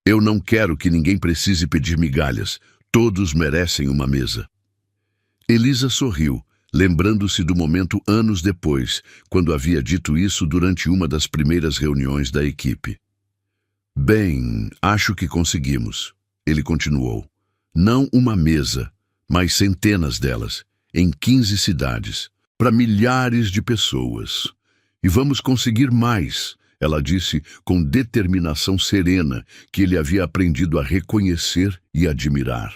[SPEAKER 1] Eu não quero que ninguém precise pedir migalhas. Todos merecem uma mesa. Elisa sorriu, lembrando-se do momento anos depois, quando havia dito isso durante uma das primeiras reuniões da equipe. Bem, acho que conseguimos, ele continuou. Não uma mesa, mas centenas delas, em 15 cidades, para milhares de pessoas. E vamos conseguir mais, ela disse com determinação serena que ele havia aprendido a reconhecer e admirar.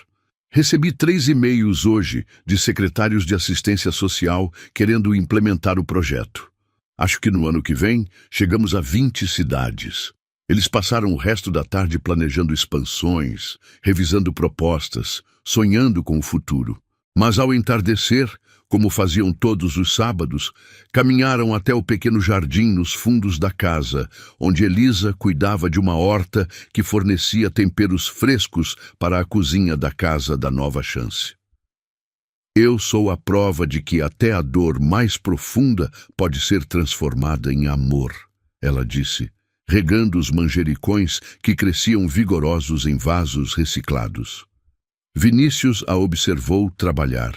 [SPEAKER 1] Recebi 3 e-mails hoje de secretários de assistência social querendo implementar o projeto. Acho que no ano que vem chegamos a 20 cidades. Eles passaram o resto da tarde planejando expansões, revisando propostas, sonhando com o futuro. Mas ao entardecer, como faziam todos os sábados, caminharam até o pequeno jardim nos fundos da casa, onde Elisa cuidava de uma horta que fornecia temperos frescos para a cozinha da Casa da Nova Chance. Eu sou a prova de que até a dor mais profunda pode ser transformada em amor, ela disse, regando os manjericões que cresciam vigorosos em vasos reciclados. Vinícius a observou trabalhar,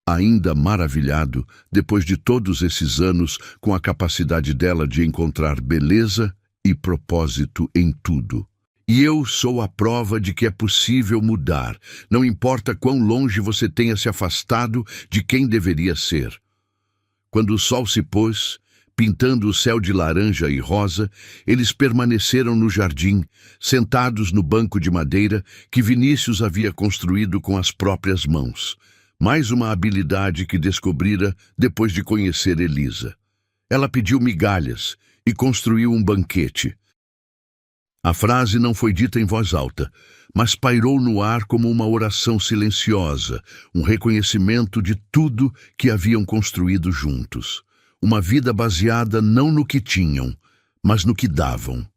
[SPEAKER 1] ainda maravilhado, depois de todos esses anos, com a capacidade dela de encontrar beleza e propósito em tudo. E eu sou a prova de que é possível mudar, não importa quão longe você tenha se afastado de quem deveria ser. Quando o sol se pôs, pintando o céu de laranja e rosa, eles permaneceram no jardim, sentados no banco de madeira que Vinícius havia construído com as próprias mãos. Mais uma habilidade que descobrira depois de conhecer Elisa. Ela pediu migalhas e construiu um banquete. A frase não foi dita em voz alta, mas pairou no ar como uma oração silenciosa, um reconhecimento de tudo que haviam construído juntos. Uma vida baseada não no que tinham, mas no que davam.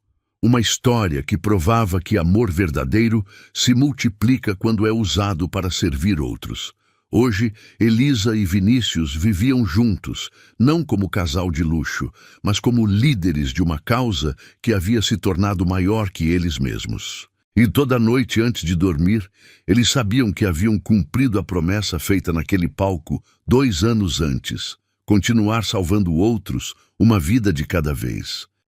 [SPEAKER 1] Uma história que provava que amor verdadeiro se multiplica quando é usado para servir outros. Hoje, Elisa e Vinícius viviam juntos, não como casal de luxo, mas como líderes de uma causa que havia se tornado maior que eles mesmos. E toda noite antes de dormir, eles sabiam que haviam cumprido a promessa feita naquele palco 2 anos antes. Continuar salvando outros, uma vida de cada vez.